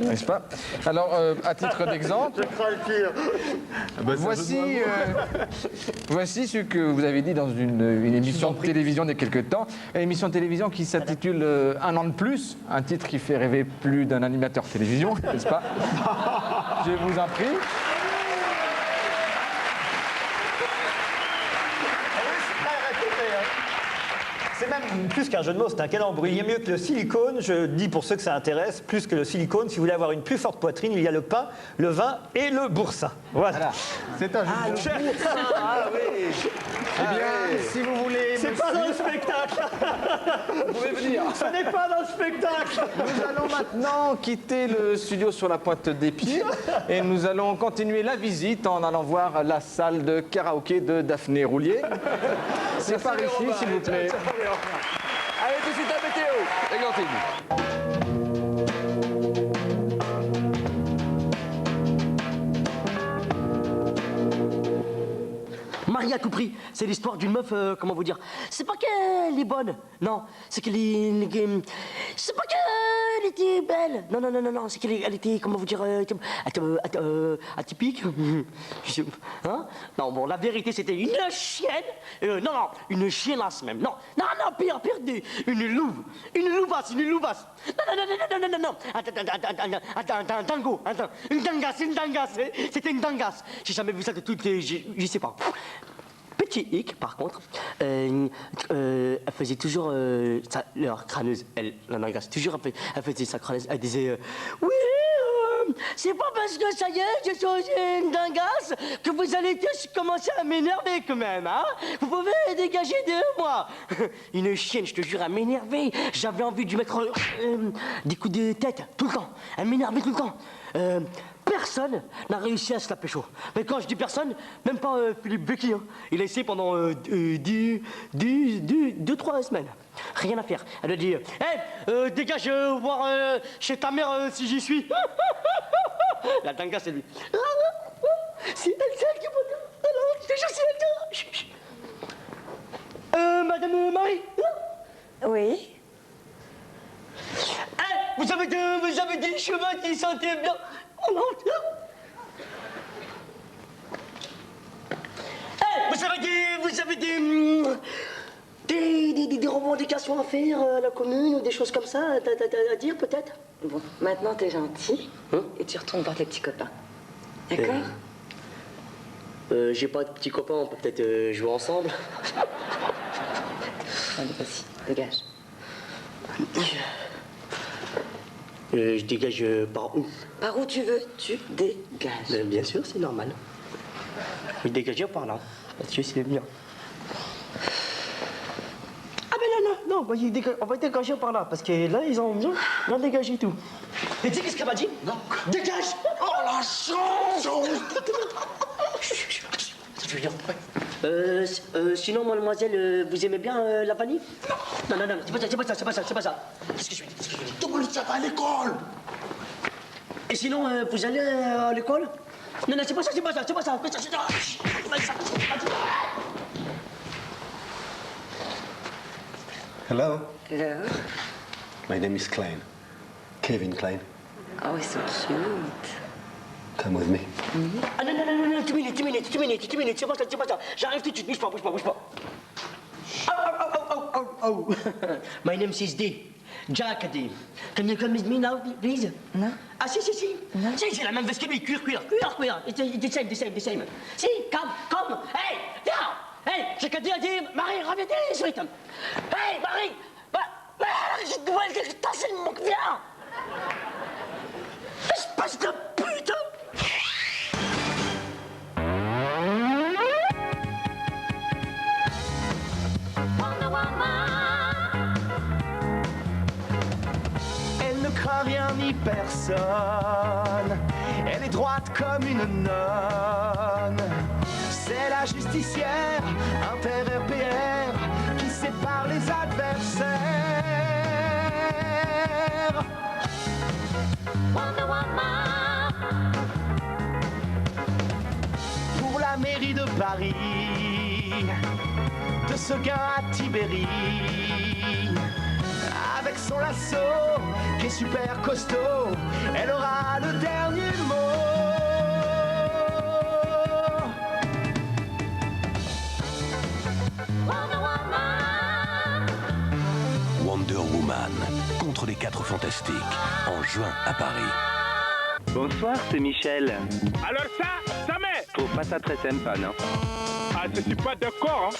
N'est-ce pas? Alors, à titre d'exemple, voici ce que vous avez dit dans une émission de télévision il y a quelques temps. Une émission de télévision qui s'intitule Un an de plus, un titre qui fait rêver plus d'un animateur télévision, n'est-ce pas? Je vous en prie. C'est même plus qu'un jeu de mots, c'est un calembour. Il y a mieux que le silicone, je dis pour ceux que ça intéresse, plus que le silicone, si vous voulez avoir une plus forte poitrine, il y a le pain, le vin et le boursin. Voilà. C'est un jeu de mots. Ah oui. Eh bien, si vous voulez... C'est pas dans le spectacle. Vous pouvez venir. Ce n'est pas dans le spectacle. Nous allons maintenant quitter le studio sur la pointe des pieds et nous allons continuer la visite en allant voir la salle de karaoké de Daphné Roulier. C'est par ici, s'il vous plaît. Allez, tout de suite à météo. Églantine. Marie à tout prix, c'est l'histoire d'une meuf, comment vous dire, c'est pas qu'elle est bonne, non, c'est qu'elle est... C'est pas qu'elle était belle, non, c'est qu'elle était, comment vous dire, atypique, hein? Non, bon, la vérité, c'était une chienne, non, une chiennasse même, non, pire, une louvasse, non, un dingo, une dangasse, c'était une dangasse, j'ai jamais vu ça de toutes les, je sais pas. petit hic, par contre. Elle faisait toujours leur crâneuse, elle, la Nangasse, toujours elle faisait sa crâneuse. Elle disait oui, c'est pas parce que ça y est, j'ai changé une Dingasse que vous allez tous commencer à m'énerver quand même, hein. Vous pouvez dégager de moi. Une chienne, je te jure, à m'énerver. J'avais envie de lui mettre des coups de tête tout le temps. Elle m'énervait tout le temps. Personne n'a réussi à se la pécho. Mais quand je dis personne, même pas Philippe Becky. Hein. Il a essayé pendant 2-3 semaines. Rien à faire. Elle a dit hey, dégage, voir chez ta mère si j'y suis. La Dingasse, c'est lui. C'est elle qui m'a dit. Alors, je te jure, c'est elle. Madame Marie. Oui. Hey, vous avez des cheveux qui sentaient bien. Oh non. Hey, vous avez des revendications à faire à la commune ou des choses comme ça à dire peut-être? Bon, maintenant t'es gentil et tu retournes voir tes petits copains. D'accord? J'ai pas de petits copains, on peut peut-être jouer ensemble. Allez, vas-y, dégage. Je dégage par où? Par où tu veux, tu dégages. Bien sûr, c'est normal. Je dégage par là, parce que c'est bien. Ah ben non, on va dégager par là, parce que là, ils ont bien dégagé tout. Et dis qu'est-ce qu'elle m'a dit? Non. Dégage! Oh la chance! Je veux dire, sinon, mademoiselle, vous aimez bien la vanille? Non, c'est pas ça. Qu'est-ce que je fais? Comment ça va à l'école? Et sinon, vous allez à l'école? Non, c'est pas ça. Hello. Hello. My name is Klein. Kevin Klein. Oh, it's so cute. Come with me. Ah non, 2 minutes, c'est pas ça. J'arrive tout de suite, bouge pas. Oh. My name is D. Jack D. Can you come with me now, please? Non. Ah si. Non. Si, c'est la même veste que lui, cuir. It's the same. Si, come. Hey, viens. Hey, j'ai qu'à dire, Marie, reviens suite. Hey, Marie. Je dois te tasser mon viens. Espèce de putain. Elle ne craint rien ni personne. Elle est droite comme une nonne. C'est la justicière inter-RPR qui sépare les adversaires. Wonder Woman. Pour la mairie de Paris, de Seguin à Tibéri, avec son lasso qui est super costaud, elle aura le dernier mot. Wonder Woman, contre les 4 fantastiques, en juin à Paris. Bonsoir, c'est Michel. Alors ça m'est. Je trouve pas ça très sympa, non? Ah, je suis pas d'accord, hein.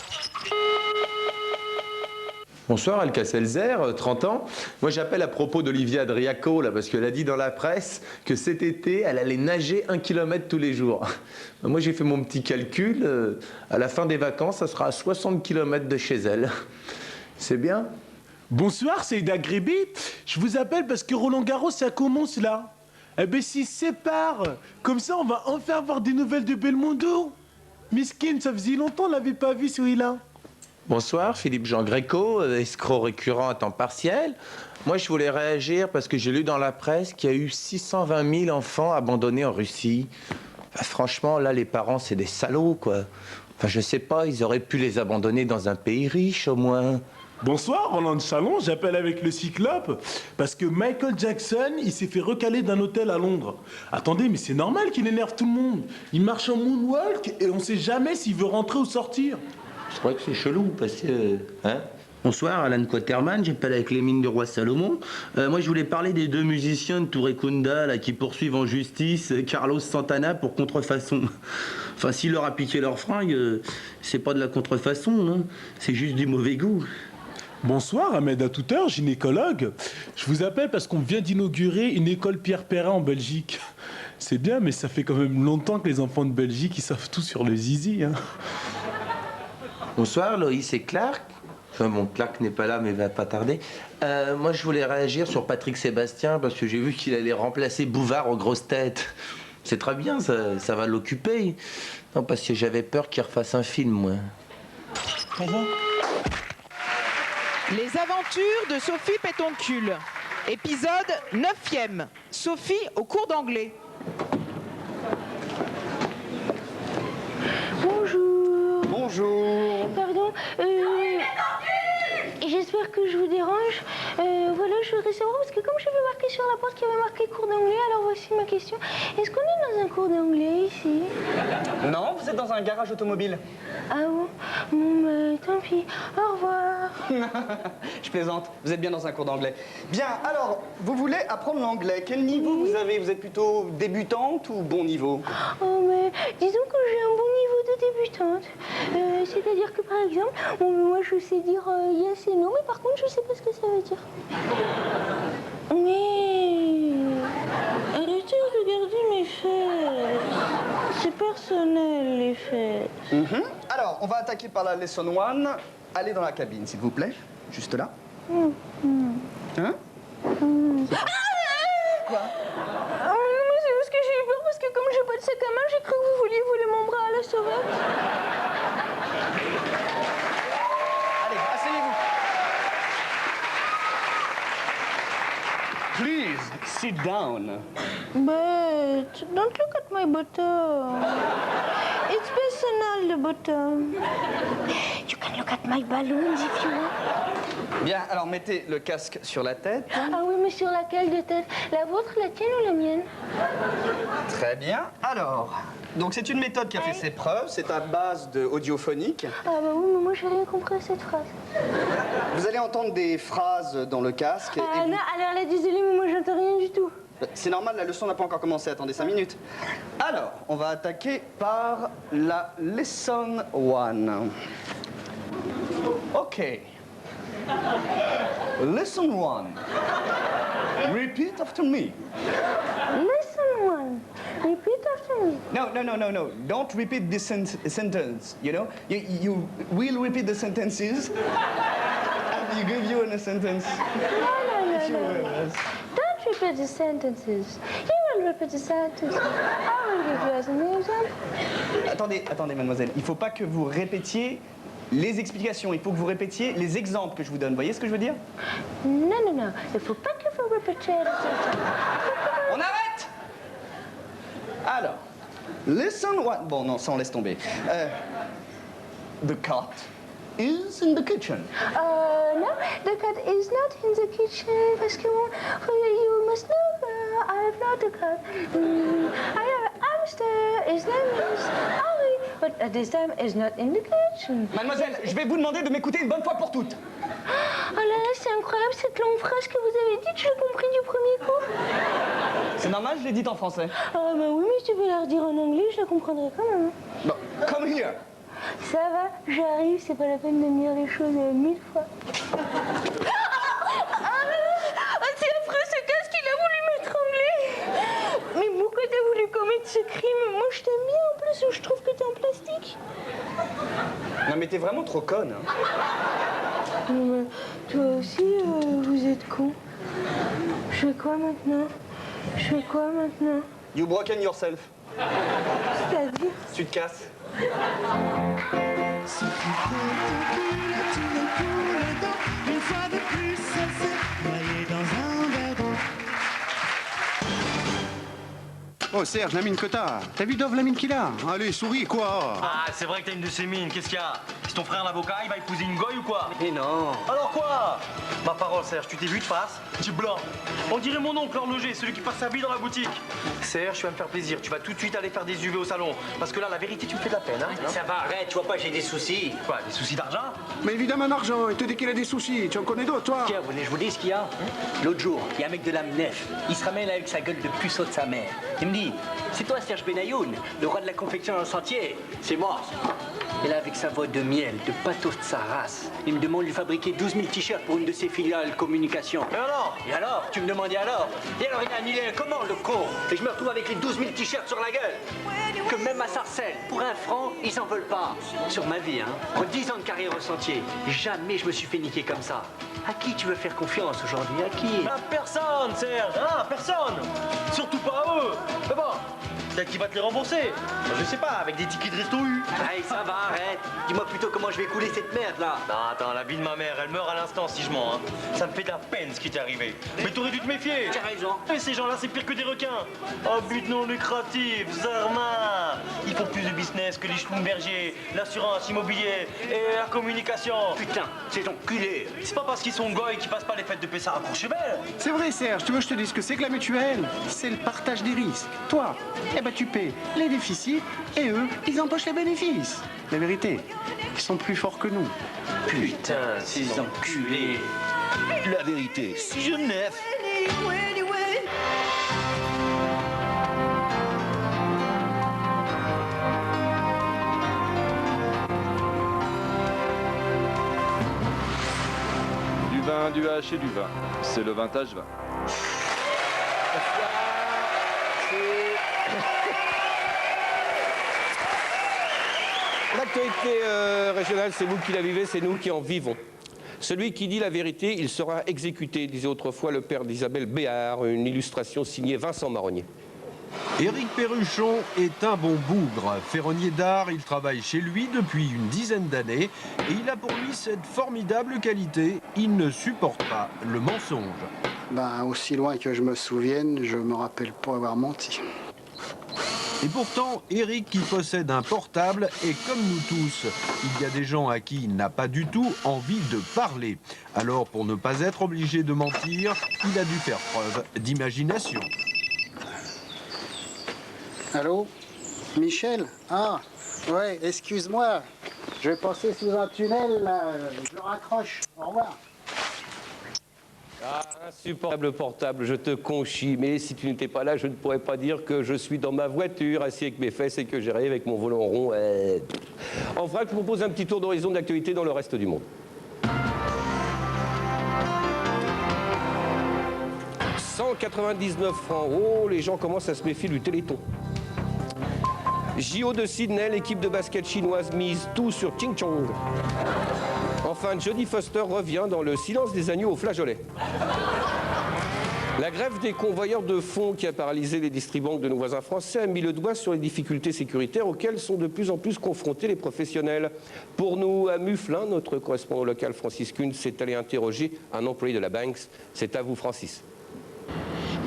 Bonsoir, Elka Selzer, 30 ans. Moi, j'appelle à propos d'Olivia Adriaco, là, parce qu'elle a dit dans la presse que cet été, elle allait nager 1 kilomètre tous les jours. Moi, j'ai fait mon petit calcul. À la fin des vacances, ça sera à 60 kilomètres de chez elle. C'est bien? Bonsoir, c'est Ida Gréby. Je vous appelle parce que Roland Garros, ça commence là. Eh ben, s'ils se séparent, comme ça, on va enfin avoir des nouvelles de Belmondo. Miskin, ça faisait longtemps, on l'avait pas vu celui-là. Bonsoir, Philippe Jean Gréco, escroc récurrent à temps partiel. Moi, je voulais réagir parce que j'ai lu dans la presse qu'il y a eu 620 000 enfants abandonnés en Russie. Enfin, franchement, là, les parents, c'est des salauds, quoi. Enfin, je sais pas, ils auraient pu les abandonner dans un pays riche, au moins. Bonsoir, Roland Chalon, j'appelle avec le Cyclope parce que Michael Jackson, il s'est fait recaler d'un hôtel à Londres. Attendez, mais c'est normal qu'il énerve tout le monde. Il marche en moonwalk et on sait jamais s'il veut rentrer ou sortir. Je crois que c'est chelou parce que... Hein? Bonsoir, Alan Quaterman, j'appelle avec les mines du roi Salomon. Moi, je voulais parler des deux musiciens de Tourekunda là, qui poursuivent en justice Carlos Santana pour contrefaçon. Enfin, s'il leur a piqué leurs fringues, c'est pas de la contrefaçon, hein. C'est juste du mauvais goût. Bonsoir, Ahmed Atouteur, gynécologue. Je vous appelle parce qu'on vient d'inaugurer une école Pierre Perrin en Belgique. C'est bien, mais ça fait quand même longtemps que les enfants de Belgique, ils savent tout sur le zizi, hein. Bonsoir, Loïs et Clark. Enfin bon, Clark n'est pas là, mais va pas tarder. Moi, je voulais réagir sur Patrick Sébastien parce que j'ai vu qu'il allait remplacer Bouvard aux grosses têtes. C'est très bien, ça va l'occuper. Non, parce que j'avais peur qu'il refasse un film, moi. Les aventures de Sophie Pétoncule. Épisode 9e. Sophie au cours d'anglais. Bonjour. Bonjour. Pardon, j'espère que je vous dérange. Voilà, je voudrais savoir, parce que comme je vais marquer sur la porte qu'il y avait marqué cours d'anglais, alors voici ma question. Est-ce qu'on est dans un cours d'anglais ici? Non, vous êtes dans un garage automobile. Ah bon? Bon, bah, tant pis. Au revoir. Je plaisante, vous êtes bien dans un cours d'anglais. Bien, alors, vous voulez apprendre l'anglais. Quel niveau vous avez? Vous êtes plutôt débutante ou bon niveau? Oh, mais disons que j'ai un bon niveau de débutante. C'est-à-dire que, par exemple, moi, je sais dire yes et non, mais par contre, je sais pas ce que ça veut dire. Mais... arrêtez de regarder mes fesses. C'est personnel, les fesses. Alors, on va attaquer par la lesson 1. Allez dans la cabine, s'il vous plaît. Juste là. Hein? Quoi? Ah, mais c'est parce que j'ai eu peur, parce que comme j'ai pas de sac à main, j'ai cru que vous vouliez voler mon bras à la sauvette. Allez, asseyez-vous. Please, sit down. But don't look at my bottom. It's personal, the bottom. You can look at my balloons if you want. Bien, alors mettez le casque sur la tête. Ah oui, mais sur laquelle de tête? La vôtre, la tienne ou la mienne? Très bien. Alors, donc c'est une méthode qui a fait ses preuves. C'est à base de audiophonique. Ah bah oui, mais moi j'ai rien compris à cette phrase. Vous allez entendre des phrases dans le casque. Ah non, alors là, désolé, mais moi j'entends rien du tout. C'est normal, la leçon n'a pas encore commencé. Attendez 5 minutes. Alors, on va attaquer par la lesson 1. OK. Lesson 1. Repeat after me. Lesson 1. Repeat after me. No. Don't repeat this sentence, you know? You will repeat the sentences. And you give you in a sentence. No. Don't repeat the sentences. You will repeat the sentences. I will give you as an example. Attendez, mademoiselle. Il ne faut pas que vous répétiez les explications. Il faut que vous répétiez les exemples que je vous donne. Vous voyez ce que je veux dire? Non. Il faut pas que vous répétiez. On arrête! Alors, lesson 1. Bon, non, ça on laisse tomber. The cat is in the kitchen. No, the cat is not in the kitchen. Parce que you must know, I have not a cat. I have a hamster. His name is Harry. But at this time, is not in the kitchen. Mademoiselle, je vais vous demander de m'écouter une bonne fois pour toutes. Oh là là, c'est incroyable cette longue phrase que vous avez dite. Je l'ai compris du premier coup. C'est normal, je l'ai dit en français. Ah bah oui, mais si tu veux la redire en anglais, je la comprendrai quand même. Bon, come here. Ça va, j'arrive, c'est pas la peine de me dire les choses 1000 fois. C'est affreux, ce casque, il a voulu m'étrangler. Mais pourquoi t'as voulu commettre ce crime? Moi, je t'aime bien, en plus, je trouve que t'es en plastique. Non, mais t'es vraiment trop conne. Hein. Non, mais toi aussi, vous êtes con. Je fais quoi maintenant? You broken yourself. C'est-à-dire? Tu te casses. Une fois de plus, elle s'est noyée dans un verre d'eau. Oh Serge, la mine que t'as vu Dove la mine qu'il a? Allez, souris quoi. Ah, c'est vrai que t'as une de ces mines, qu'est-ce qu'il y a? C'est ton frère l'avocat, il va épouser une goye ou quoi? Mais non. Alors quoi? Ma parole Serge, tu t'es vu de face? Tu blanc. On dirait mon oncle horloger, celui qui passe sa vie dans la boutique. Serge, tu vas me faire plaisir, tu vas tout de suite aller faire des UV au salon. Parce que là, la vérité, tu me fais de la peine, hein? Ça va, arrête, tu vois pas, j'ai des soucis. Quoi, des soucis d'argent? Mais évidemment d'argent, il te dit qu'il a des soucis, tu en connais d'autres toi? Tiens, venez, je vous dis ce qu'il y a. L'autre jour, il y a un mec de l'âme nef, il se ramène avec sa gueule de puceau de sa mère. Il me dit, c'est toi Serge Benayoun, le roi de la confection dans le sentier? C'est moi. Et là, avec sa voix de miel, de pathos de sa race, il me demande de lui fabriquer 12 000 t-shirts pour une de ses filiales communication. Et alors? Tu me demandais alors? Et alors, il a annulé la commande, le con. Et je me retrouve avec les 12 000 t-shirts sur la gueule. Que même à Sarcelles, pour 1 franc, ils en veulent pas. Sur ma vie, hein. En 10 ans de carrière au sentier, jamais je me suis fait niquer comme ça. À qui tu veux faire confiance aujourd'hui? À qui? À personne, Serge, hein, personne. Surtout pas à eux. Mais bon, peut-être qu'il va te les rembourser. Je sais pas, avec des tickets de resto U. Allez, ça va, arrête. Dis-moi plutôt comment je vais couler cette merde là. Non, attends, la vie de ma mère, elle meurt à l'instant si je mens. Hein. Ça me fait de la peine ce qui t'est arrivé. Mais t'aurais dû te méfier. T'as raison. Mais ces gens-là, c'est pire que des requins. Oh, but non lucratif, Zermain. Ils font plus de business que les Schlumberger, l'assurance immobilier et la communication. Putain, ces enculés. C'est pas parce qu'ils sont goy qu'ils passent pas les fêtes de Pessard à Courchevel. C'est vrai Serge, tu veux que je te dise ce que c'est que la mutuelle? C'est le partage des risques. Toi, eh ben tu paies les déficits et eux, ils empochent les bénéfices. La vérité, ils sont plus forts que nous. Putain, ces enculés. La vérité, si je neuf. Du vin, du H et du vin. C'est le vintage vin. L'actualité régionale, c'est vous qui la vivez, c'est nous qui en vivons. Celui qui dit la vérité, il sera exécuté, disait autrefois le père d'Isabelle Béard, une illustration signée Vincent Marronnier. Éric Perruchon est un bon bougre. Ferronnier d'art, il travaille chez lui depuis une dizaine d'années et il a pour lui cette formidable qualité, il ne supporte pas le mensonge. Ben, aussi loin que je me souvienne, je me rappelle pas avoir menti. Et pourtant, Éric qui possède un portable est comme nous tous. Il y a des gens à qui il n'a pas du tout envie de parler. Alors, pour ne pas être obligé de mentir, il a dû faire preuve d'imagination. Allô? Michel? Ah, ouais, excuse-moi. Je vais passer sous un tunnel, là. Je raccroche. Au revoir. Ah, insupportable portable, je te conchis, mais si tu n'étais pas là, je ne pourrais pas dire que je suis dans ma voiture, assis avec mes fesses et que j'arrive avec mon volant rond. En vrac, je vous propose un petit tour d'horizon d'actualité dans le reste du monde. « 199 francs. Oh, les gens commencent à se méfier du Téléthon. JO de Sydney, l'équipe de basket chinoise mise tout sur Ching Chong. Enfin, Jodie Foster revient dans le silence des agneaux au flageolet. La grève des convoyeurs de fonds qui a paralysé les distribanques de nos voisins français a mis le doigt sur les difficultés sécuritaires auxquelles sont de plus en plus confrontés les professionnels. Pour nous, à Mufflin, notre correspondant local Francis Kuhn s'est allé interroger un employé de la Banks. C'est à vous, Francis.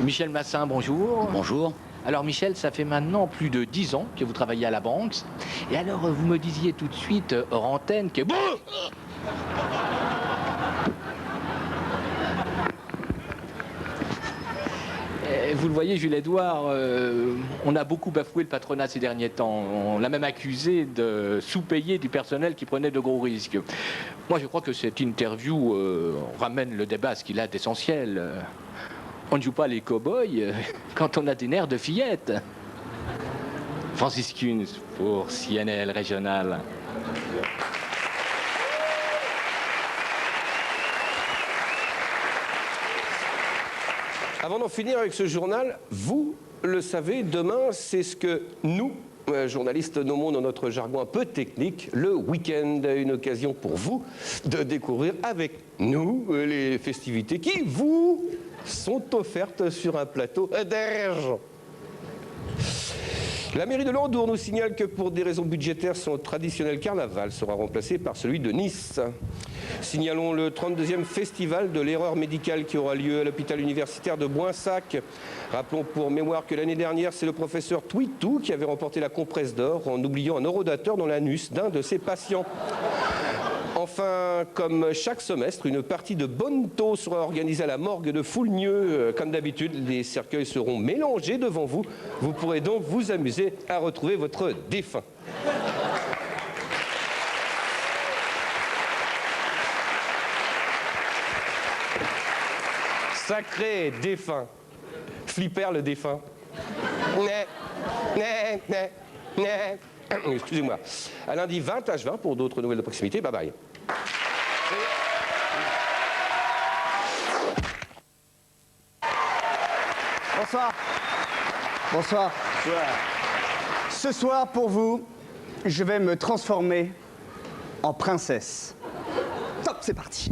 Michel Massin, bonjour. Bonjour. Alors Michel, ça fait maintenant plus de 10 ans que vous travaillez à la Banks. Et alors, vous me disiez tout de suite, hors antenne, que... Vous le voyez, Jules-Édouard, on a beaucoup bafoué le patronat ces derniers temps. On l'a même accusé de sous-payer du personnel qui prenait de gros risques. Moi, je crois que cette interview ramène le débat à ce qu'il a d'essentiel. On ne joue pas les cow-boys quand on a des nerfs de fillette. Francis Kuhn pour CNL Régional. Avant d'en finir avec ce journal, vous le savez, demain, c'est ce que nous, journalistes, nommons dans notre jargon un peu technique le week-end. Une occasion pour vous de découvrir avec nous les festivités qui vous sont offertes sur un plateau d'argent. La mairie de Landour nous signale que pour des raisons budgétaires, son traditionnel carnaval sera remplacé par celui de Nice. signalons le 32e festival de l'erreur médicale qui aura lieu à l'hôpital universitaire de Boinsac. Rappelons pour mémoire que l'année dernière, c'est le professeur Twitou qui avait remporté la compresse d'or en oubliant un neurodateur dans l'anus d'un de ses patients. Enfin, comme chaque semestre, une partie de Bonneto sera organisée à la morgue de Foulnieu. Comme d'habitude, les cercueils seront mélangés devant vous. Vous pourrez donc vous amuser à retrouver votre défunt. Sacré défunt. Flipper le défunt. Excusez-moi. À lundi 20h20 pour d'autres nouvelles de proximité. Bye bye. Bonsoir. Bonsoir. Ce soir, pour vous, je vais me transformer en princesse. Top, c'est parti.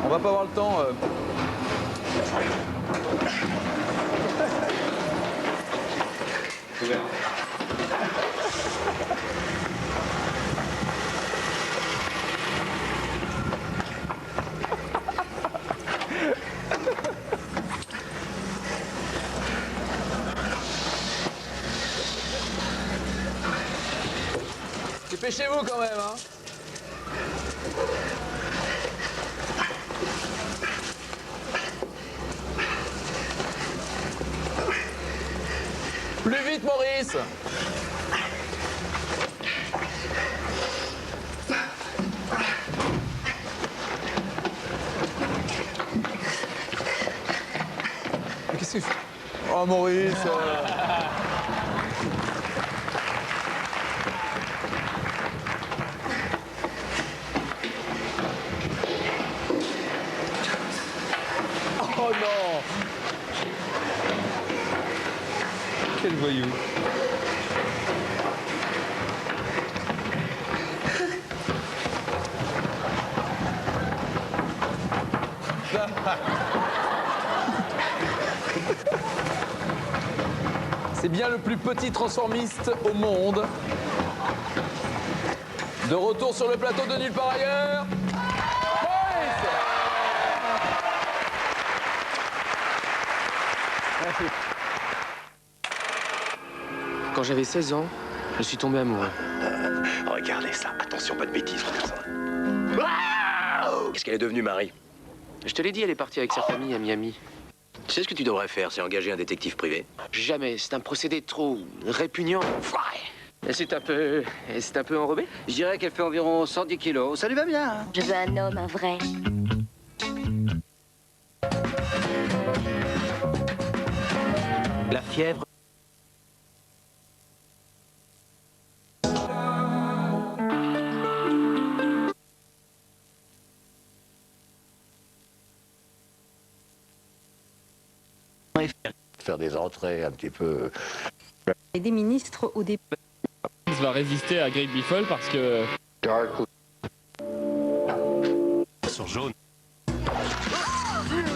On va pas avoir le temps. Dépêchez-vous quand même, hein. Plus vite, Maurice. Qu'est-ce que tu fais? Oh, Maurice. Oh non. Quel voyou. C'est bien le plus petit transformiste au monde. De retour sur le plateau de Nulle part ailleurs. Merci. Quand j'avais 16 ans, je suis tombé amoureux. Regardez ça. Attention, pas de bêtises, regarde ça. Qu'est-ce qu'elle est devenue, Marie? Je te l'ai dit, elle est partie avec sa famille à Miami. Tu sais ce que tu devrais faire, c'est engager un détective privé. Jamais, c'est un procédé trop répugnant. Et c'est un peu enrobé. Je dirais qu'elle fait environ 110 kilos. Ça lui va bien. Hein. Je veux un homme, un vrai. La fièvre. Faire des entrées un petit peu. Et des ministres au début. Va résister à Greg Biffle parce que. Sur jaune.